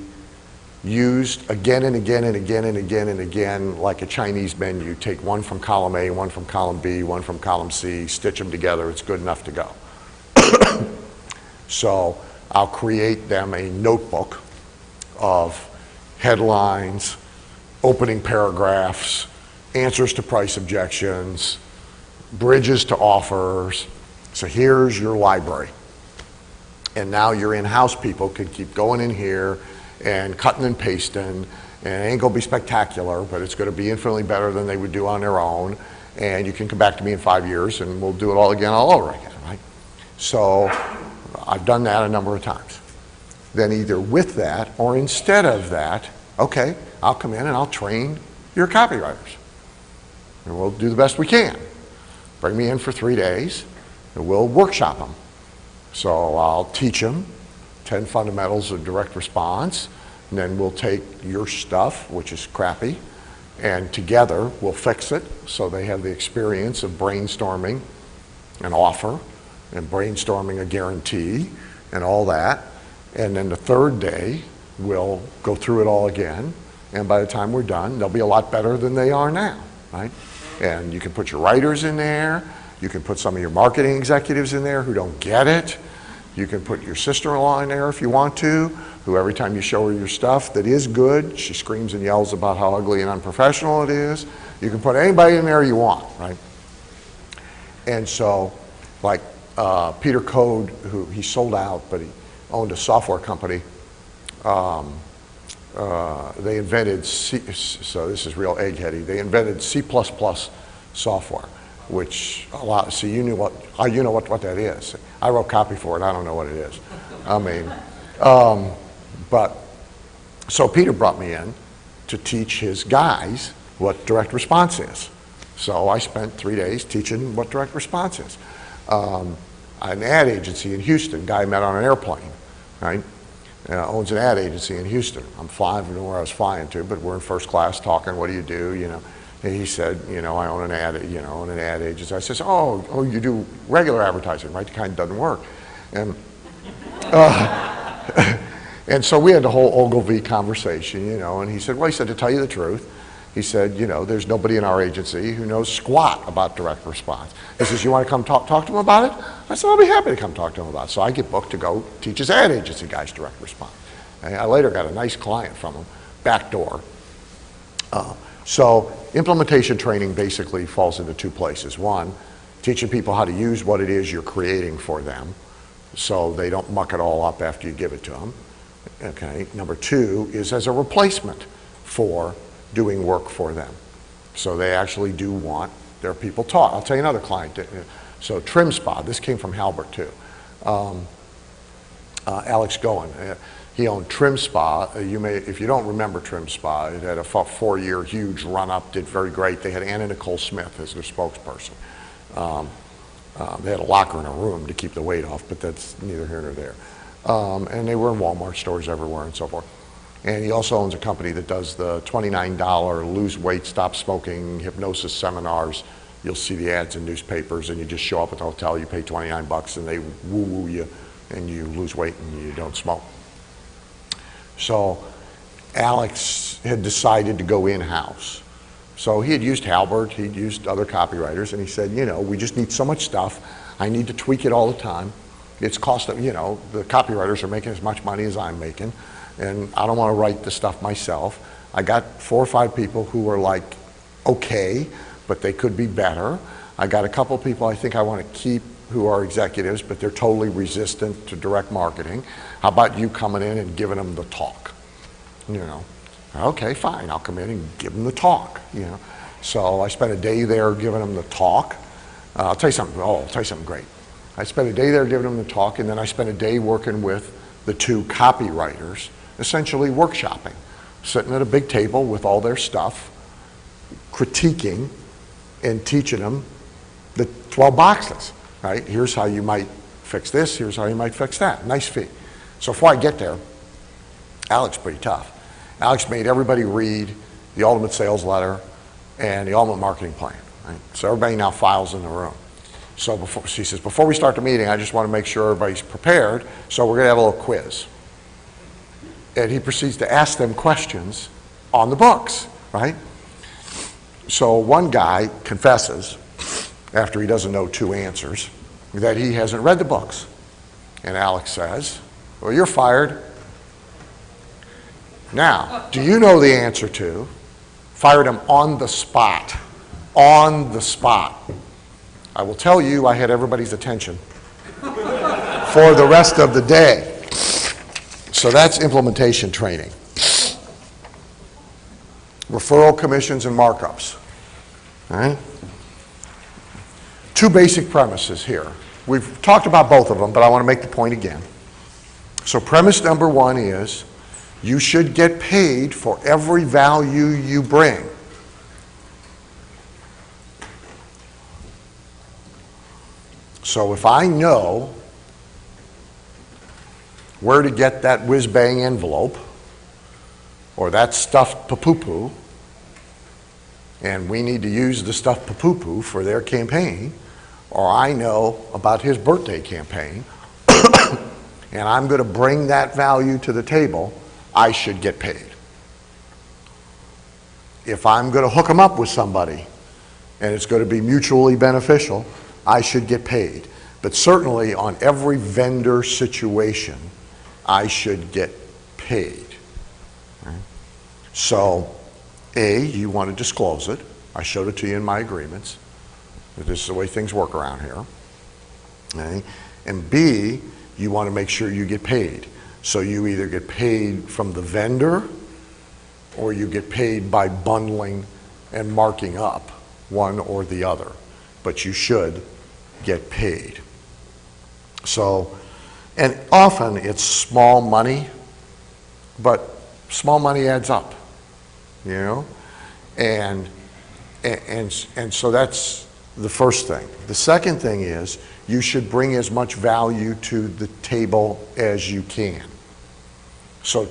used again and again and again and again and again, like a Chinese menu. Take one from column A, one from column B, one from column C, stitch them together, it's good enough to go. So I'll create them a notebook of headlines, opening paragraphs, answers to price objections, bridges to offers. So here's your library. And now your in-house people can keep going in here and cutting and pasting, and it ain't gonna be spectacular, but it's gonna be infinitely better than they would do on their own. And you can come back to me in 5 years and we'll do it all again, all over again, right? So I've done that a number of times. Then either with that or instead of that, okay, I'll come in and I'll train your copywriters. And we'll do the best we can. Bring me in for 3 days and we'll workshop them. So I'll teach them 10 fundamentals of direct response, and then we'll take your stuff, which is crappy, and together we'll fix it so they have the experience of brainstorming an offer and brainstorming a guarantee and all that. And then the third day, we'll go through it all again, and by the time we're done, they'll be a lot better than they are now, right? And you can put your writers in there, you can put some of your marketing executives in there who don't get it. You can put your sister-in-law in there if you want to, who every time you show her your stuff that is good, she screams and yells about how ugly and unprofessional it is. You can put anybody in there you want, right? And so, like Peter Code, who he sold out, but he owned a software company. They invented so this is real eggheady. They invented C++ software, which allows, so you know what that is. I wrote copy for it, I don't know what it is. I mean, but, so Peter brought me in to teach his guys what direct response is. So I spent 3 days teaching what direct response is. An ad agency in Houston, guy I met on an airplane, right? Owns an ad agency in Houston. I'm flying from where I was flying to, but we're in first class talking, what do you do, you know? And he said, you know, I own an ad agency. I says, oh, you do regular advertising, right? The kind that doesn't work. And, and so we had the whole Ogilvy conversation, you know, and he said, well, he said, to tell you the truth, he said, you know, there's nobody in our agency who knows squat about direct response. He says, you want to come talk to him about it? I said, I'll be happy to come talk to him about it. So I get booked to go teach his ad agency guys direct response. And I later got a nice client from him, backdoor. So implementation training basically falls into two places. One, teaching people how to use what it is you're creating for them so they don't muck it all up after you give it to them. Okay. Number two is as a replacement for doing work for them. So they actually do want their people taught. I'll tell you another client. So Trim Spa, this came from Halbert too. Alex Goen. He owned Trim Spa. If you don't remember Trim Spa, it had a 4-year huge run-up, did very great. They had Anna Nicole Smith as their spokesperson. They had a locker in a room to keep the weight off, but that's neither here nor there. And they were in Walmart stores everywhere and so forth. And he also owns a company that does the $29 lose weight, stop smoking, hypnosis seminars. You'll see the ads in newspapers, and you just show up at the hotel, you pay $29 and they woo-woo you, and you lose weight and you don't smoke. So Alex had decided to go in-house. So he had used Halbert, he'd used other copywriters, and he said, you know, we just need so much stuff. I need to tweak it all the time. It's cost, you know, the copywriters are making as much money as I'm making, and I don't want to write the stuff myself. I got 4 or 5 people who were like, okay, but they could be better. I got a couple people I think I want to keep who are executives, but they're totally resistant to direct marketing. How about you coming in and giving them the talk? You know, okay, fine, I'll come in and give them the talk, you know. So I spent a day there giving them the talk. I'll tell you something great. I spent a day there giving them the talk, and then I spent a day working with the 2 copywriters, essentially workshopping, sitting at a big table with all their stuff, critiquing and teaching them the 12 boxes, right? Here's how you might fix this, here's how you might fix that. Nice fee. So before I get there, Alex is pretty tough. Alex made everybody read the ultimate sales letter and the ultimate marketing plan. Right? So everybody now files in the room. So she says, before we start the meeting, I just want to make sure everybody's prepared, so we're going to have a little quiz. And he proceeds to ask them questions on the books, right? So one guy confesses, after he doesn't know two answers, that he hasn't read the books. And Alex says, well, you're fired. Now, do you know the answer to? Fired him on the spot. On the spot. I will tell you, I had everybody's attention for the rest of the day. So that's implementation training. Referral commissions and markups. All right? Two basic premises here. We've talked about both of them, but I want to make the point again. So premise number one is you should get paid for every value you bring. So if I know where to get that whiz-bang envelope or that stuffed papoo, and we need to use the stuffed papoo for their campaign, or I know about his birthday campaign, and I'm going to bring that value to the table, I should get paid. If I'm going to hook them up with somebody and it's going to be mutually beneficial, I should get paid. But certainly on every vendor situation, I should get paid. Right? So, A, you want to disclose it. I showed it to you in my agreements. This is the way things work around here. Okay? And B, you want to make sure you get paid. So you either get paid from the vendor or you get paid by bundling and marking up one or the other. But you should get paid. So, and often it's small money, but small money adds up, you know? And so that's the first thing. The second thing is you should bring as much value to the table as you can. So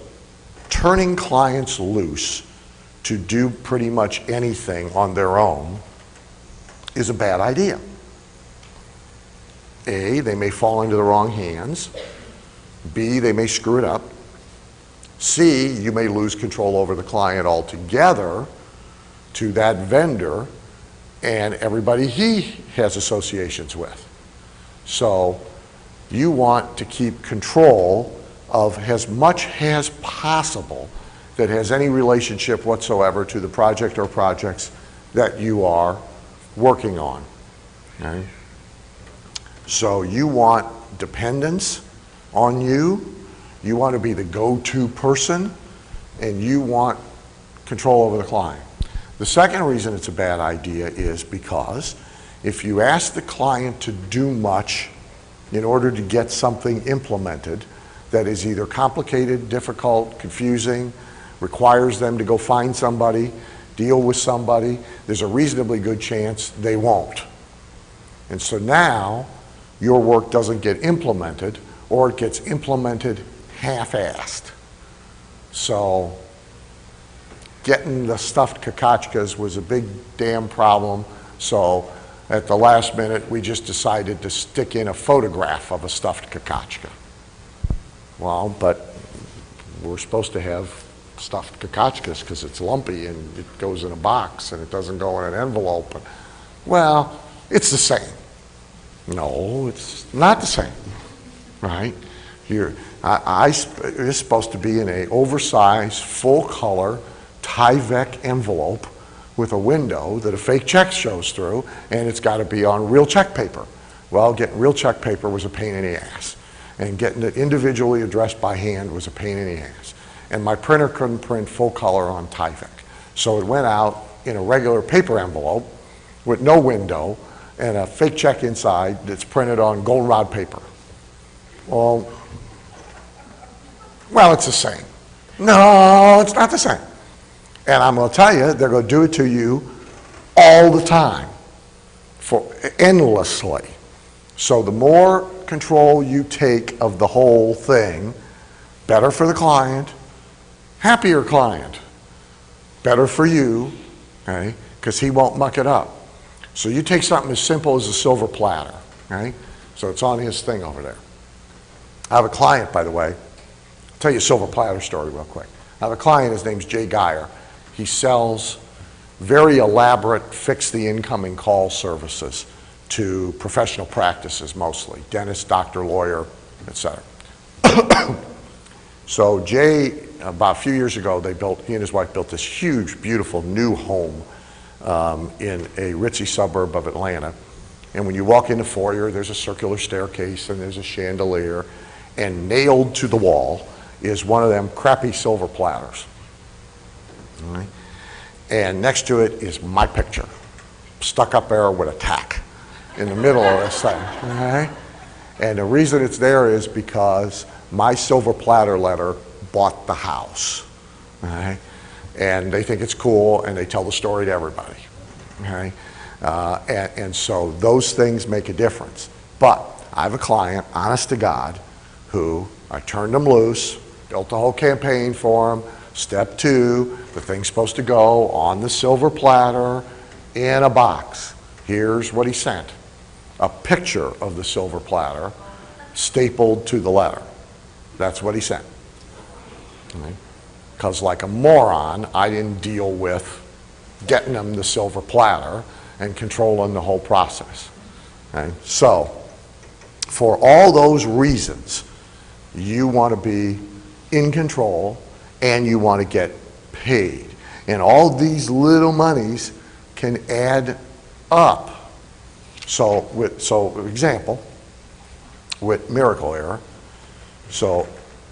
turning clients loose to do pretty much anything on their own is a bad idea. A, they may fall into the wrong hands. B, they may screw it up. C, you may lose control over the client altogether to that vendor and everybody he has associations with. So you want to keep control of as much as possible that has any relationship whatsoever to the project or projects that you are working on. Okay? So you want dependence on you. You want to be the go-to person, and you want control over the client. The second reason it's a bad idea is because if you ask the client to do much in order to get something implemented that is either complicated, difficult, confusing, requires them to go find somebody, deal with somebody, there's a reasonably good chance they won't. And so now your work doesn't get implemented, or it gets implemented half-assed. So getting the stuffed kakachkas was a big damn problem. So at the last minute, we just decided to stick in a photograph of a stuffed kakachka. Well, but we're supposed to have stuffed kakachkas because it's lumpy and it goes in a box and it doesn't go in an envelope. Well, it's the same. No, it's not the same, right? Here, it's supposed to be in an oversized, full-color Tyvek envelope with a window that a fake check shows through, and it's got to be on real check paper. Well, getting real check paper was a pain in the ass, and getting it individually addressed by hand was a pain in the ass. And my printer couldn't print full color on Tyvek, so it went out in a regular paper envelope with no window and a fake check inside that's printed on goldenrod paper. Well, it's the same. No, it's not the same. And I'm going to tell you, they're going to do it to you all the time, endlessly. So the more control you take of the whole thing, better for the client, happier client, better for you, okay, because he won't muck it up. So you take something as simple as a silver platter, right? So it's on his thing over there. I have a client, by the way. I'll tell you a silver platter story real quick. I have a client, his name's Jay Geyer. He sells very elaborate fix-the-incoming call services to professional practices mostly, dentist, doctor, lawyer, etc. So Jay, about a few years ago, he and his wife built this huge, beautiful new home in a ritzy suburb of Atlanta. And when you walk in the foyer, there's a circular staircase and there's a chandelier, and nailed to the wall is one of them crappy silver platters. All right? And next to it is my picture, stuck up there with a tack in the middle of this thing. All right? And the reason it's there is because my silver platter letter bought the house. All right? And they think it's cool, and they tell the story to everybody. Okay? And so those things make a difference. But I have a client, honest to God, who I turned him loose, built the whole campaign for him. Step 2, the thing's supposed to go on the silver platter in a box. Here's what he sent. A picture of the silver platter stapled to the letter. That's what he sent. Because like a moron, I didn't deal with getting them the silver platter and controlling the whole process. Okay? So, for all those reasons, you want to be in control and you want to get paid. And all these little monies can add up. So, example, with Miracle Air, so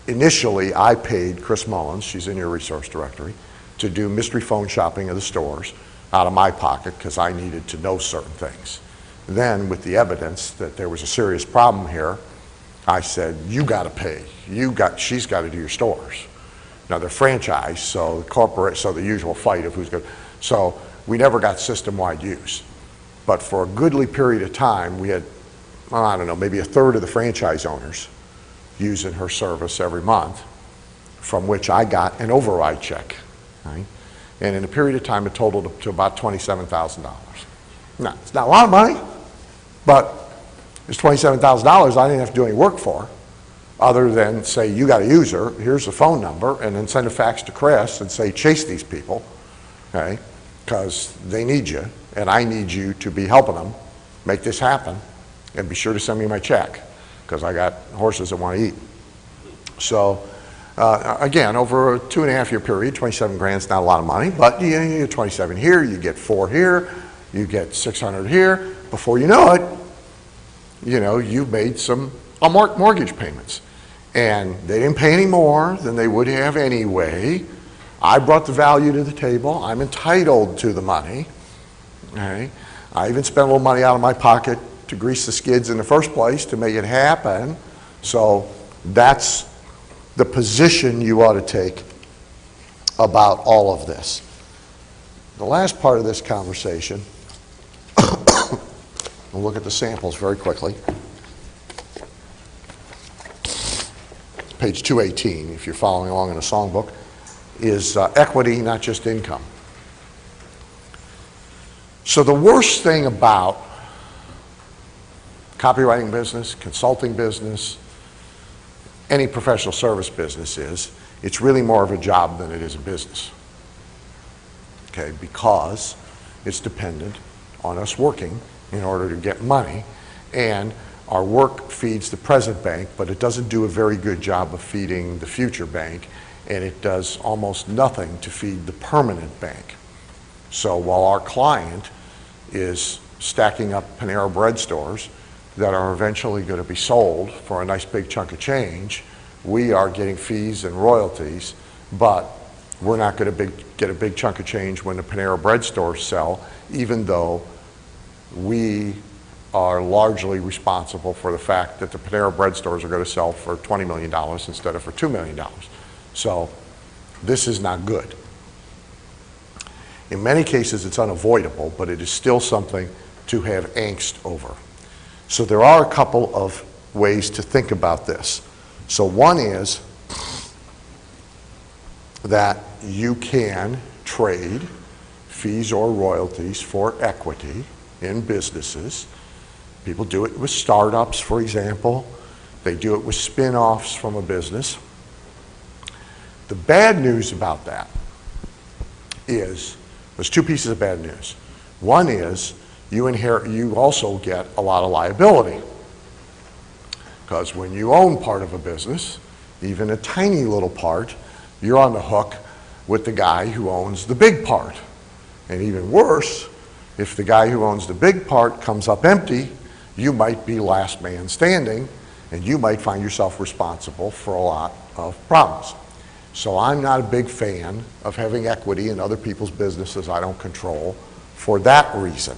initially I paid Chris Mullins, she's in your resource directory, to do mystery phone shopping of the stores out of my pocket because I needed to know certain things. Then with the evidence that there was a serious problem here, I said, you got to pay. She's got to do your stores. Now they're franchised, so the usual fight of who's good. So we never got system-wide use. But for a goodly period of time, we had, well, I don't know, maybe a third of the franchise owners using her service every month, from which I got an override check. Right? And in a period of time, it totaled to about $27,000. Now, it's not a lot of money, but it's $27,000 I didn't have to do any work for, other than say, you got a user, here's the phone number, and then send a fax to Chris and say, chase these people, okay? Because they need you, and I need you to be helping them make this happen, and be sure to send me my check, because I got horses that want to eat. So, again, over a 2.5 year period, 27 grand's not a lot of money, but you get 27 here, you get 4 here, you get 600 here. Before you know it, you've made some mortgage payments. And they didn't pay any more than they would have anyway. I brought the value to the table. I'm entitled to the money. Okay? I even spent a little money out of my pocket to grease the skids in the first place to make it happen. So that's the position you ought to take about all of this. The last part of this conversation, we'll look at the samples very quickly. Page 218, if you're following along in a songbook, is equity, not just income. So the worst thing about copywriting business, consulting business, any professional service business is, it's really more of a job than it is a business. Okay, because it's dependent on us working in order to get money, and our work feeds the present bank, but it doesn't do a very good job of feeding the future bank, and it does almost nothing to feed the permanent bank. So while our client is stacking up Panera Bread stores that are eventually going to be sold for a nice big chunk of change, we are getting fees and royalties, but we're not going to get a big chunk of change when the Panera Bread stores sell, even though we are largely responsible for the fact that the Panera Bread stores are going to sell for $20 million instead of for $2 million. So this is not good. In many cases, it's unavoidable, but it is still something to have angst over. So there are a couple of ways to think about this. So one is that you can trade fees or royalties for equity in businesses. People do it with startups, for example. They do it with spin-offs from a business. The bad news about that is, there's two pieces of bad news. One is you also get a lot of liability. Because when you own part of a business, even a tiny little part, you're on the hook with the guy who owns the big part. And even worse, if the guy who owns the big part comes up empty, you might be last man standing, and you might find yourself responsible for a lot of problems. So I'm not a big fan of having equity in other people's businesses I don't control for that reason.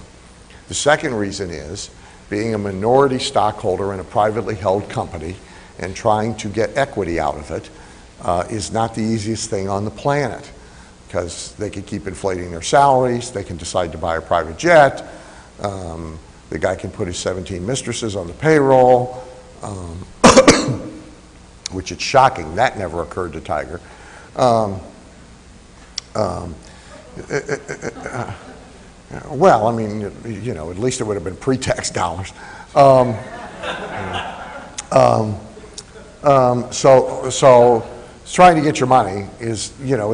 The second reason is being a minority stockholder in a privately held company and trying to get equity out of it is not the easiest thing on the planet, because they can keep inflating their salaries, they can decide to buy a private jet, the guy can put his 17 mistresses on the payroll, which is shocking, that never occurred to Tiger. Well, I mean, you know, at least it would have been pre-tax dollars. So trying to get your money is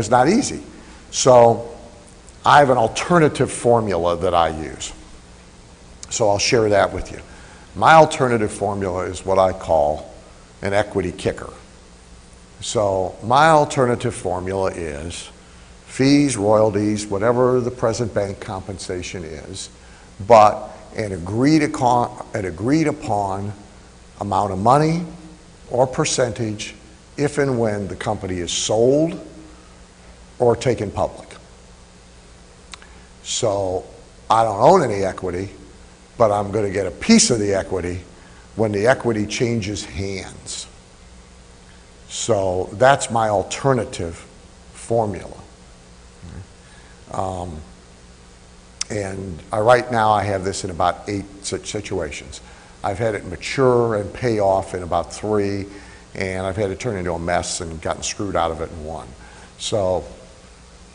not easy. So I have an alternative formula that I use. So I'll share that with you. My alternative formula is what I call an equity kicker. So my alternative formula is fees, royalties, whatever the present bank compensation is, but an agreed upon amount of money or percentage if and when the company is sold or taken public. So I don't own any equity, but I'm going to get a piece of the equity when the equity changes hands. So that's my alternative formula. And right now I have this in about 8 such situations. I've had it mature and pay off in about 3, and I've had it turn into a mess and gotten screwed out of it in 1. So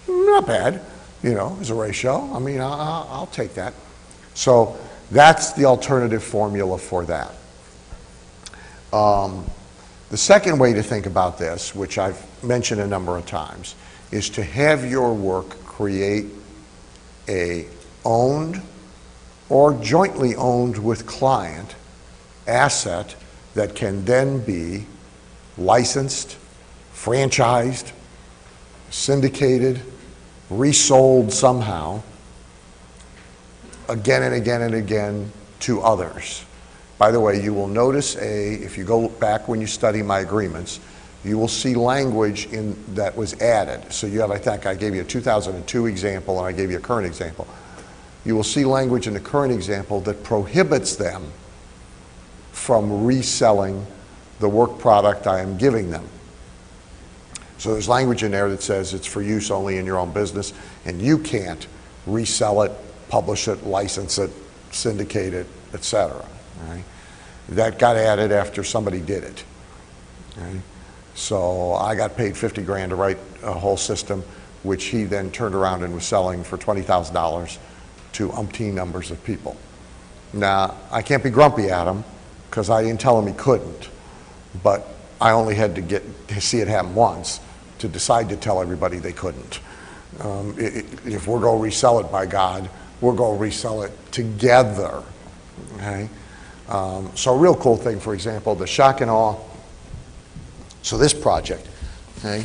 not bad, as a ratio. I mean, I'll take that. So that's the alternative formula for that. The second way to think about this, which I've mentioned a number of times, is to have your work create a owned or jointly owned with client asset that can then be licensed, franchised, syndicated, resold somehow, again and again and again to others. By the way, you will notice if you go back when you study my agreements, you will see language that was added. So you have, I think I gave you a 2002 example and I gave you a current example. You will see language in the current example that prohibits them from reselling the work product I am giving them. So there's language in there that says it's for use only in your own business, and you can't resell it, publish it, license it, syndicate it, etc. Right? That got added after somebody did it. Right? So I got paid 50 grand to write a whole system, which he then turned around and was selling for $20,000 to umpteen numbers of people. Now, I can't be grumpy at him because I didn't tell him he couldn't, but I only had to see it happen once to decide to tell everybody they couldn't. If we're going to resell it, by God, we're going to resell it together. Okay? So a real cool thing, for example, the shock and awe. So this project, okay?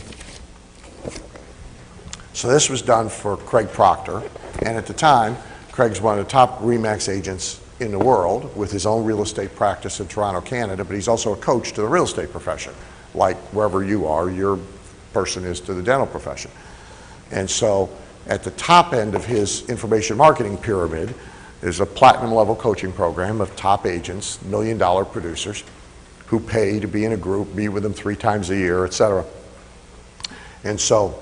So this was done for Craig Proctor, and at the time, Craig's one of the top RE/MAX agents in the world with his own real estate practice in Toronto, Canada, but he's also a coach to the real estate profession, like wherever you are, your person is to the dental profession. And so at the top end of his information marketing pyramid is a platinum level coaching program of top agents, $1 million producers, who pay to be in a group, meet with them 3 times a year, etc. And so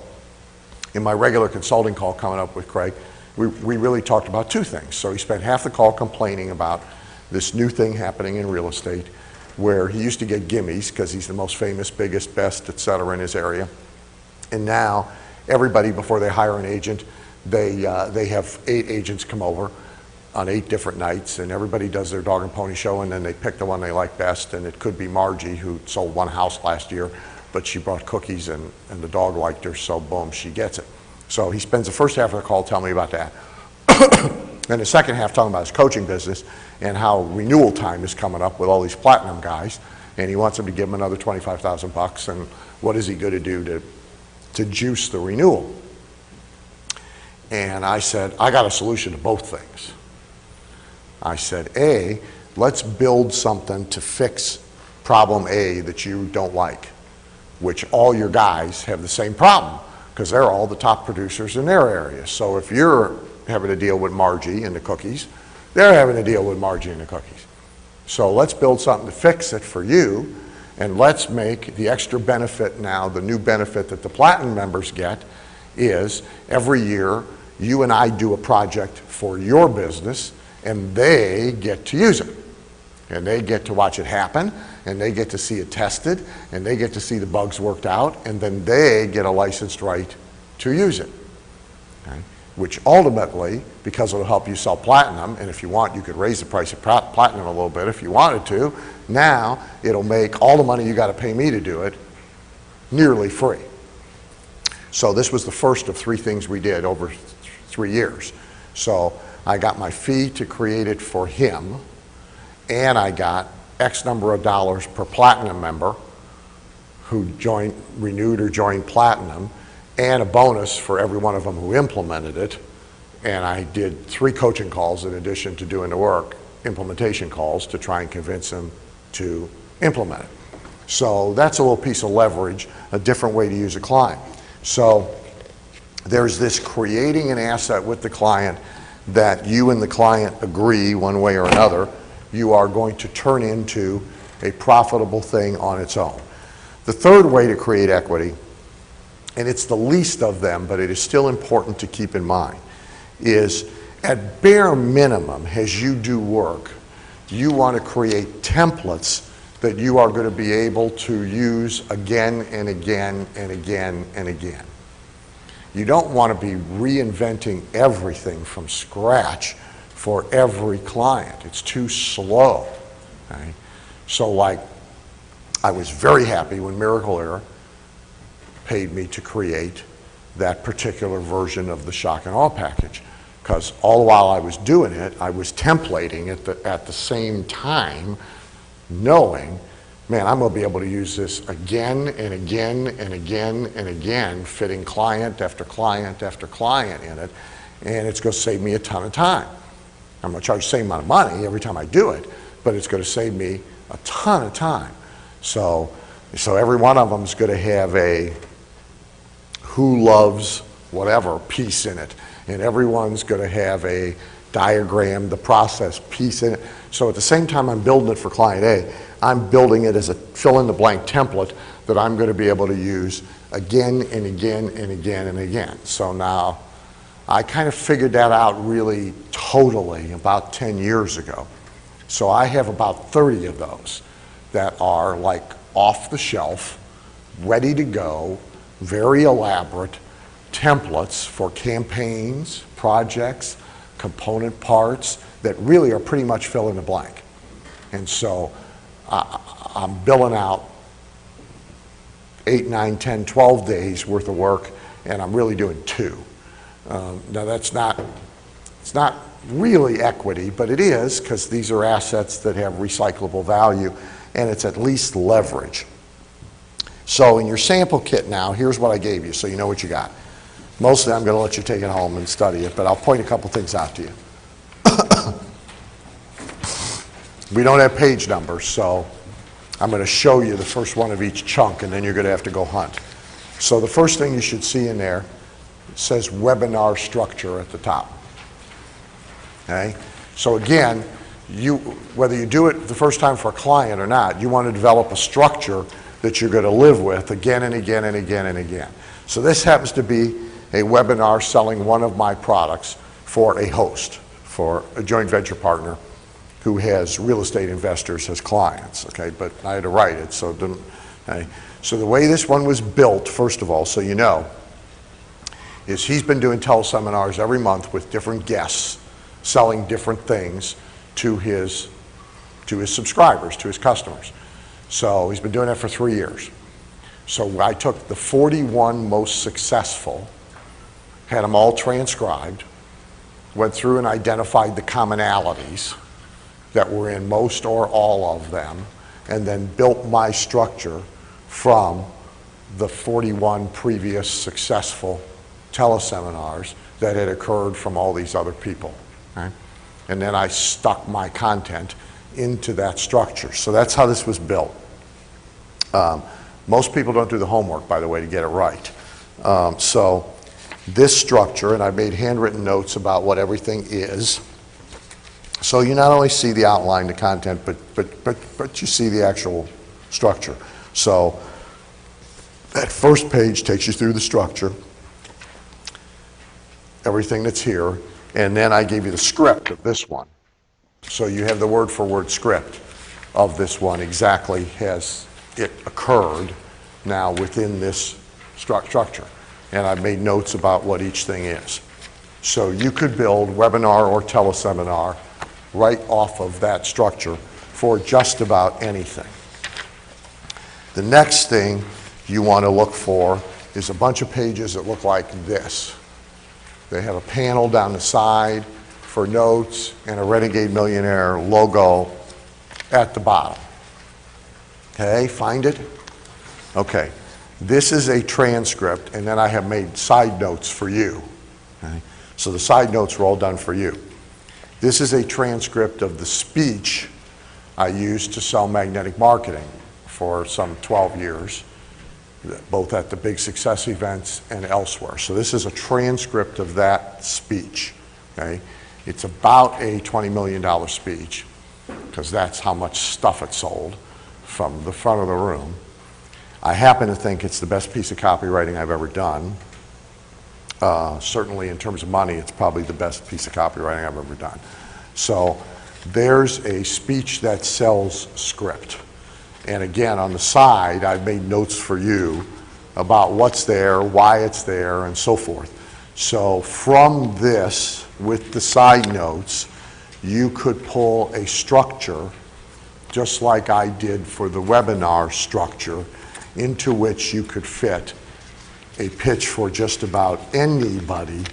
in my regular consulting call coming up with Craig, we really talked about 2 things. So he spent half the call complaining about this new thing happening in real estate, where he used to get gimmies because he's the most famous, biggest, best, et cetera, in his area. And now everybody, before they hire an agent, they have 8 agents come over on 8 different nights, and everybody does their dog and pony show, and then they pick the one they like best. And it could be Margie, who sold 1 house last year, but she brought cookies and the dog liked her, so boom, she gets it. So he spends the first half of the call telling me about that. And the second half talking about his coaching business and how renewal time is coming up with all these platinum guys, and he wants them to give him another $25,000 and what is he going to do to juice the renewal. And I said, I got a solution to both things. I said, A, let's build something to fix problem A that you don't like, which all your guys have the same problem because they're all the top producers in their area. So if you're having to deal with Margie and the cookies, they're having to deal with Margie and the cookies. So let's build something to fix it for you, and let's make the extra benefit now, the new benefit that the Platinum members get is every year you and I do a project for your business, and they get to use it. And they get to watch it happen, and they get to see it tested, and they get to see the bugs worked out, and then they get a licensed right to use it. Okay? Which ultimately, because it'll help you sell platinum, and if you want, you could raise the price of platinum a little bit if you wanted to, now it'll make all the money you got to pay me to do it nearly free. So this was the first of 3 things we did over 3 years. So I got my fee to create it for him, and I got X number of dollars per platinum member who renewed or joined platinum, and a bonus for every one of them who implemented it. And I did 3 coaching calls in addition to doing the work, implementation calls, to try and convince them to implement it. So that's a little piece of leverage, a different way to use a client. So there's this creating an asset with the client that you and the client agree one way or another you are going to turn into a profitable thing on its own. The third way to create equity, and it's the least of them, but it is still important to keep in mind, is at bare minimum, as you do work, you want to create templates that you are going to be able to use again and again and again and again. You don't want to be reinventing everything from scratch for every client. It's too slow. Okay? So like, I was very happy when Miracle Air paid me to create that particular version of the shock and awe package, because all the while I was doing it, I was templating it at the same time, knowing, man, I'm going to be able to use this again and again and again and again, fitting client after client after client in it, and it's going to save me a ton of time. I'm going to charge the same amount of money every time I do it, but it's going to save me a ton of time. So every one of them is going to have a who loves whatever piece in it, and everyone's going to have a diagram, the process piece in it. So at the same time I'm building it for client A, I'm building it as a fill-in-the-blank template that I'm going to be able to use again and again and again and again. So now I kind of figured that out really totally about 10 years ago. So I have about 30 of those that are like off the shelf, ready to go, very elaborate templates for campaigns, projects, component parts that really are pretty much fill in the blank. And so I'm billing out 8, 9, 10, 12 days worth of work, and I'm really doing 2. Now it's not really equity, but it is, because these are assets that have recyclable value, and it's at least leverage. So in your sample kit now, here's what I gave you, so you know what you got. Mostly I'm going to let you take it home and study it, but I'll point a couple things out to you. We don't have page numbers, so I'm going to show you the first one of each chunk, and then you're going to have to go hunt. So the first thing you should see in there says webinar structure at the top. Okay? So again, whether you do it the first time for a client or not, you want to develop a structure that you're going to live with again and again and again and again. So this happens to be a webinar selling one of my products for a host, for a joint venture partner who has real estate investors as clients, okay? But I had to write it, so it didn't, okay? So the way this one was built, first of all, so you know, is he's been doing teleseminars every month with different guests, selling different things to his subscribers, to his customers. So he's been doing that for 3 years. So I took the 41 most successful, had them all transcribed, went through and identified the commonalities that were in most or all of them, and then built my structure from the 41 previous successful teleseminars that had occurred from all these other people. Right? And then I stuck my content into that structure. So that's how this was built. Most people don't do the homework, by the way, to get it right. So this structure, and I made handwritten notes about what everything is. So you not only see the outline, the content, but you see the actual structure. So that first page takes you through the structure, everything that's here, and then I gave you the script of this one. So you have the word for word script of this one exactly as it occurred now within this structure. And I've made notes about what each thing is. So you could build webinar or teleseminar right off of that structure for just about anything. The next thing you want to look for is a bunch of pages that look like this. They have a panel down the side for notes and a Renegade Millionaire logo at the bottom. Okay, find it? Okay, this is a transcript, and then I have made side notes for you. Okay? So the side notes were all done for you. This is a transcript of the speech I used to sell magnetic marketing for some 12 years, both at the big success events and elsewhere. So this is a transcript of that speech. Okay? It's about a $20 million speech, because that's how much stuff it sold from the front of the room. I happen to think it's the best piece of copywriting I've ever done. Certainly in terms of money, it's probably the best piece of copywriting I've ever done. So there's a speech that sells script. And again, on the side, I've made notes for you about what's there, why it's there, and so forth. So from this, with the side notes, you could pull a structure, just like I did for the webinar structure, into which you could fit a pitch for just about anybody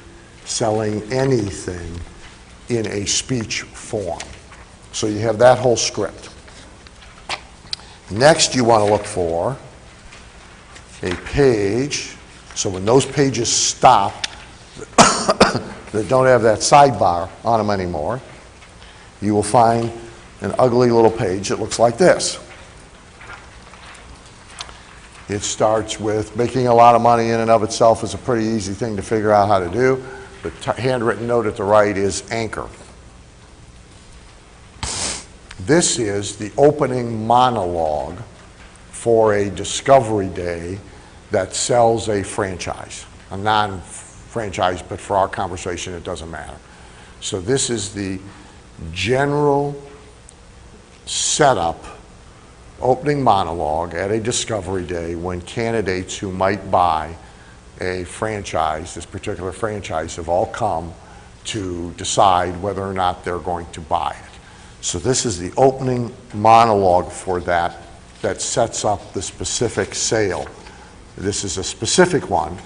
selling anything in a speech form. So you have that whole script. Next, you want to look for a page, so when those pages stop, that don't have that sidebar on them anymore, you will find an ugly little page that looks like this. It starts with making a lot of money in and of itself is a pretty easy thing to figure out how to do. The handwritten note at the right is anchor. This is the opening monologue for a discovery day that sells a franchise, a non-franchise, but for our conversation it doesn't matter. So this is the general setup, opening monologue at a discovery day when candidates who might buy a franchise, this particular franchise, have all come to decide whether or not they're going to buy it. So this is the opening monologue for that sets up the specific sale. This is a specific one,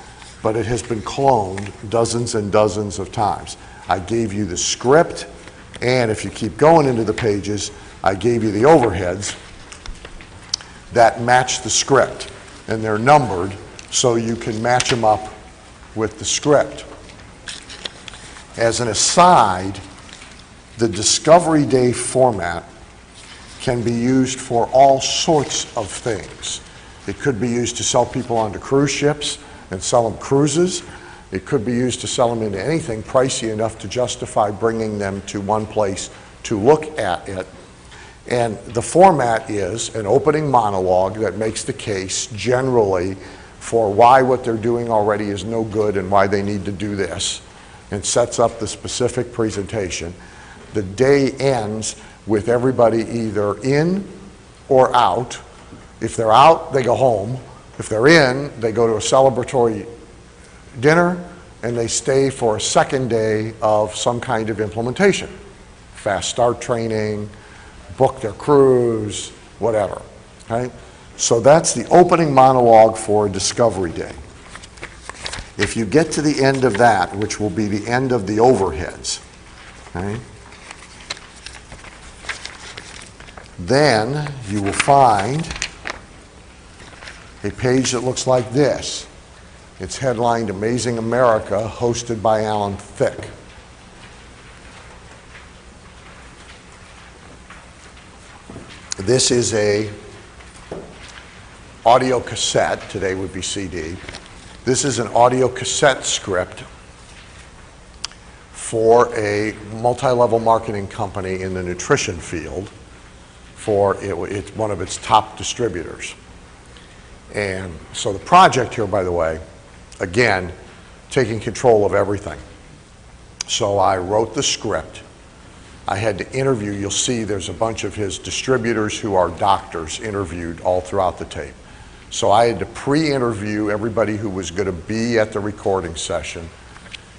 but it has been cloned dozens and dozens of times. I gave you the script, and if you keep going into the pages, I gave you the overheads that match the script, and they're numbered so you can match them up with the script. As an aside, the Discovery Day format can be used for all sorts of things. It could be used to sell people onto cruise ships and sell them cruises. It could be used to sell them into anything pricey enough to justify bringing them to one place to look at it. And the format is an opening monologue that makes the case generally for why what they're doing already is no good and why they need to do this, and sets up the specific presentation. The day ends with everybody either in or out. If they're out, they go home. If they're in, they go to a celebratory dinner and they stay for a second day of some kind of implementation. Fast start training, book their cruise, whatever. Okay? So that's the opening monologue for a discovery day. If you get to the end of that, which will be the end of the overheads, okay, then you will find a page that looks like this. It's headlined Amazing America, hosted by Alan Thicke. This is a audio cassette, today would be CD. This is an audio cassette script for a multi-level marketing company in the nutrition field for it's one of its top distributors. And so the project here, by the way, again, taking control of everything. So I wrote the script. I had to interview, you'll see there's a bunch of his distributors who are doctors interviewed all throughout the tape. So I had to pre-interview everybody who was going to be at the recording session,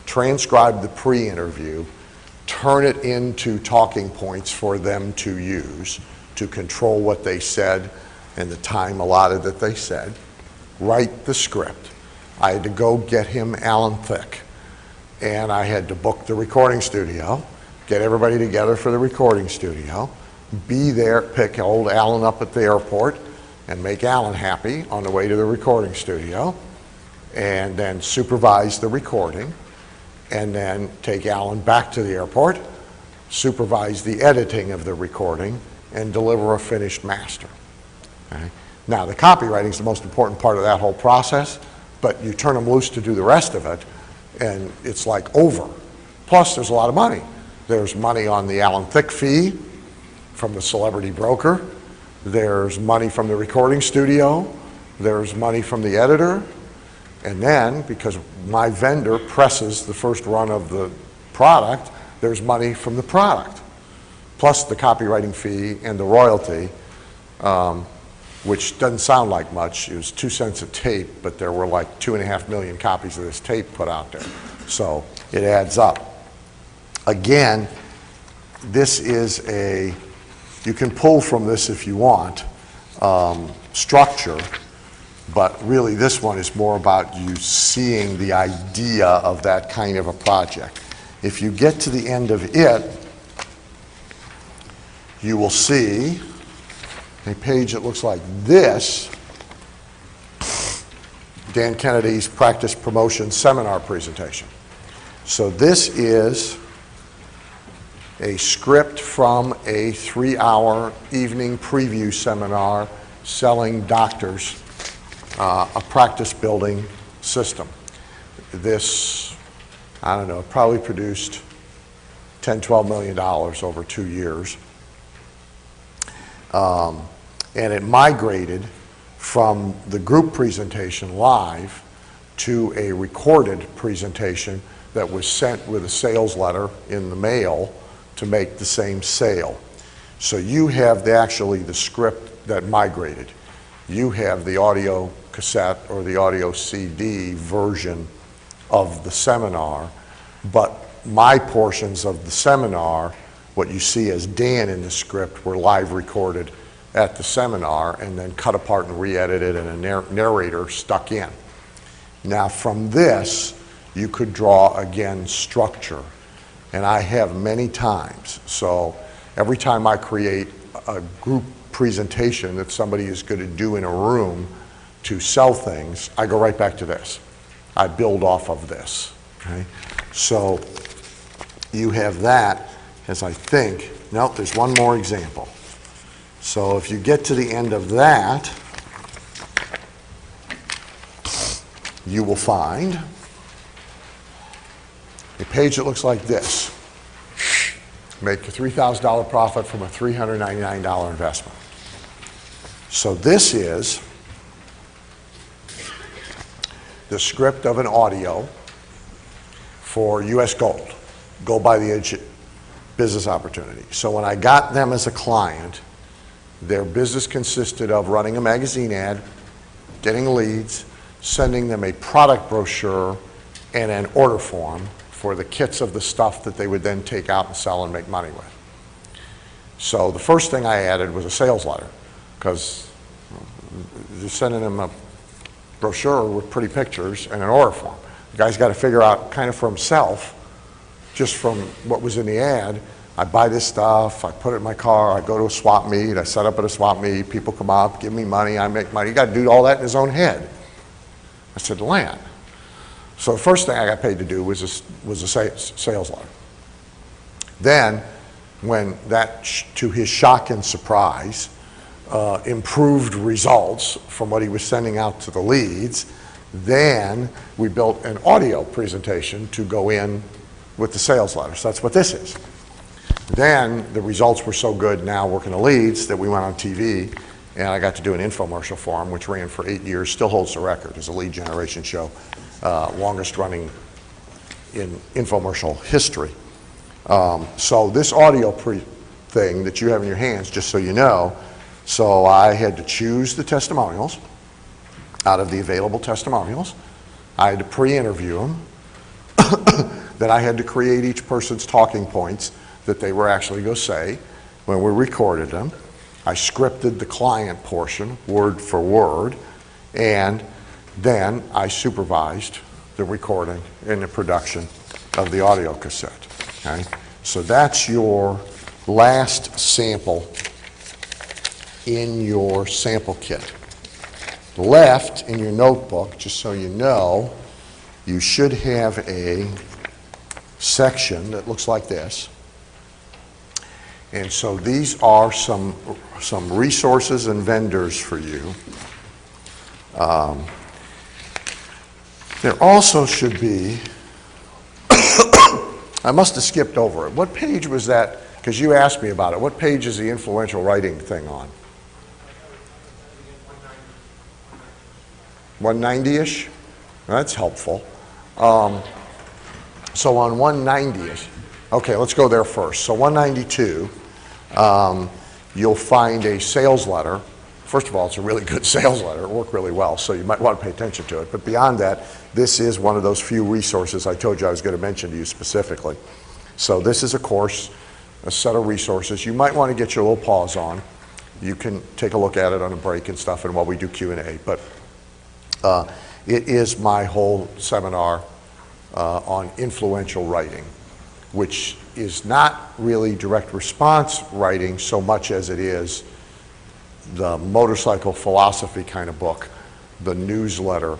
transcribe the pre-interview, turn it into talking points for them to use to control what they said and the time allotted that they said, write the script. I had to go get him Alan Thicke, and I had to book the recording studio, get everybody together for the recording studio, be there, pick old Alan up at the airport, and make Alan happy on the way to the recording studio, and then supervise the recording, and then take Alan back to the airport, supervise the editing of the recording, and deliver a finished master. Okay? Now, the copywriting is the most important part of that whole process, but you turn them loose to do the rest of it, and it's like over. Plus, there's a lot of money. There's money on the Alan Thicke fee from the celebrity broker. There's money from the recording studio. There's money from the editor. And then, because my vendor presses the first run of the product, there's money from the product. Plus the copywriting fee and the royalty, which doesn't sound like much. It was 2 cents a tape, but there were like 2.5 million copies of this tape put out there. So it adds up. Again, this is a, you can pull from this if you want, structure, but really this one is more about you seeing the idea of that kind of a project. If you get to the end of it, you will see a page that looks like this, Dan Kennedy's practice promotion seminar presentation. So this is a script from a 3-hour evening preview seminar selling doctors a practice building system. This, I don't know, probably produced $10–12 million over 2 years. And it migrated from the group presentation live to a recorded presentation that was sent with a sales letter in the mail to make the same sale. So you have actually the script that migrated. You have the audio cassette or the audio CD version of the seminar, but my portions of the seminar, what you see as Dan in the script, were live recorded at the seminar and then cut apart and re-edited and a narrator stuck in. Now from this, you could draw, again, structure. And I have many times. So every time I create a group presentation that somebody is going to do in a room to sell things, I go right back to this. I build off of this. Okay? So you have that as I think, no, there's one more example. So if you get to the end of that, you will find a page that looks like this. Make a $3,000 profit from a $399 investment. So this is the script of an audio for U.S. Gold. Gold by the business opportunity. So when I got them as a client, their business consisted of running a magazine ad, getting leads, sending them a product brochure and an order form for the kits of the stuff that they would then take out and sell and make money with. So the first thing I added was a sales letter, because you're sending them a brochure with pretty pictures and an order form. The guy's got to figure out kind of for himself, just from what was in the ad, I buy this stuff, I put it in my car, I go to a swap meet, I set up at a swap meet, people come up, give me money, I make money. You got to do all that in his own head. I said, Lan. So the first thing I got paid to do was a sales letter. Then, when that, to his shock and surprise, improved results from what he was sending out to the leads, then we built an audio presentation to go in with the sales letter. So that's what this is. Then the results were so good now working the leads that we went on TV, and I got to do an infomercial for him, which ran for 8 years, still holds the record as a lead generation show, longest running in infomercial history. So this audio thing that you have in your hands, just so you know, so I had to choose the testimonials out of the available testimonials. I had to pre-interview them. Then I had to create each person's talking points that they were actually going to say when we recorded them. I scripted the client portion word for word, and then I supervised the recording and the production of the audio cassette. Okay? So that's your last sample in your sample kit. Left in your notebook, just so you know, you should have a section that looks like this. And so these are some resources and vendors for you. There also should be, I must have skipped over it. What page was that? Because you asked me about it. What page is the influential writing thing on? 190-ish? That's helpful. So on 190-ish, okay, let's go there first. So 192, you'll find a sales letter. First of all, it's a really good sales letter. It worked really well, so you might want to pay attention to it. But beyond that, this is one of those few resources I told you I was going to mention to you specifically. So this is a course, a set of resources. You might want to get your little paws on. You can take a look at it on a break and stuff and while we do Q&A. But it is my whole seminar on influential writing, which is not really direct response writing so much as it is the motorcycle philosophy kind of book, the newsletter,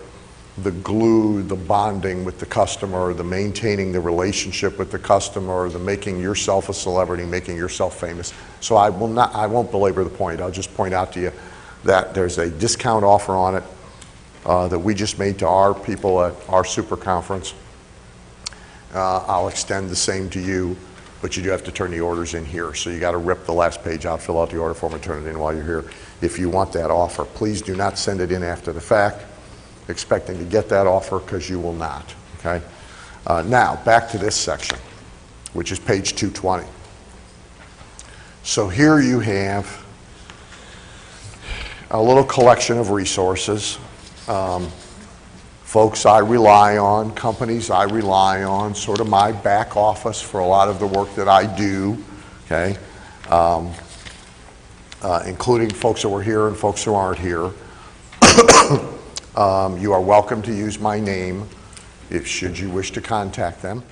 the glue, the bonding with the customer, the maintaining the relationship with the customer, the making yourself a celebrity, making yourself famous. So I won't belabor the point. I'll just point out to you that there's a discount offer on it that we just made to our people at our super conference. I'll extend the same to you, but you do have to turn the orders in here. So you got to rip the last page out, fill out the order form, and turn it in while you're here. If you want that offer, please do not send it in after the fact, expecting to get that offer, because you will not. Okay. Now back to this section, which is page 220. So here you have a little collection of resources. Folks I rely on, companies I rely on, sort of my back office for a lot of the work that I do, okay? Including folks that were here and folks who aren't here. You are welcome to use my name should you wish to contact them.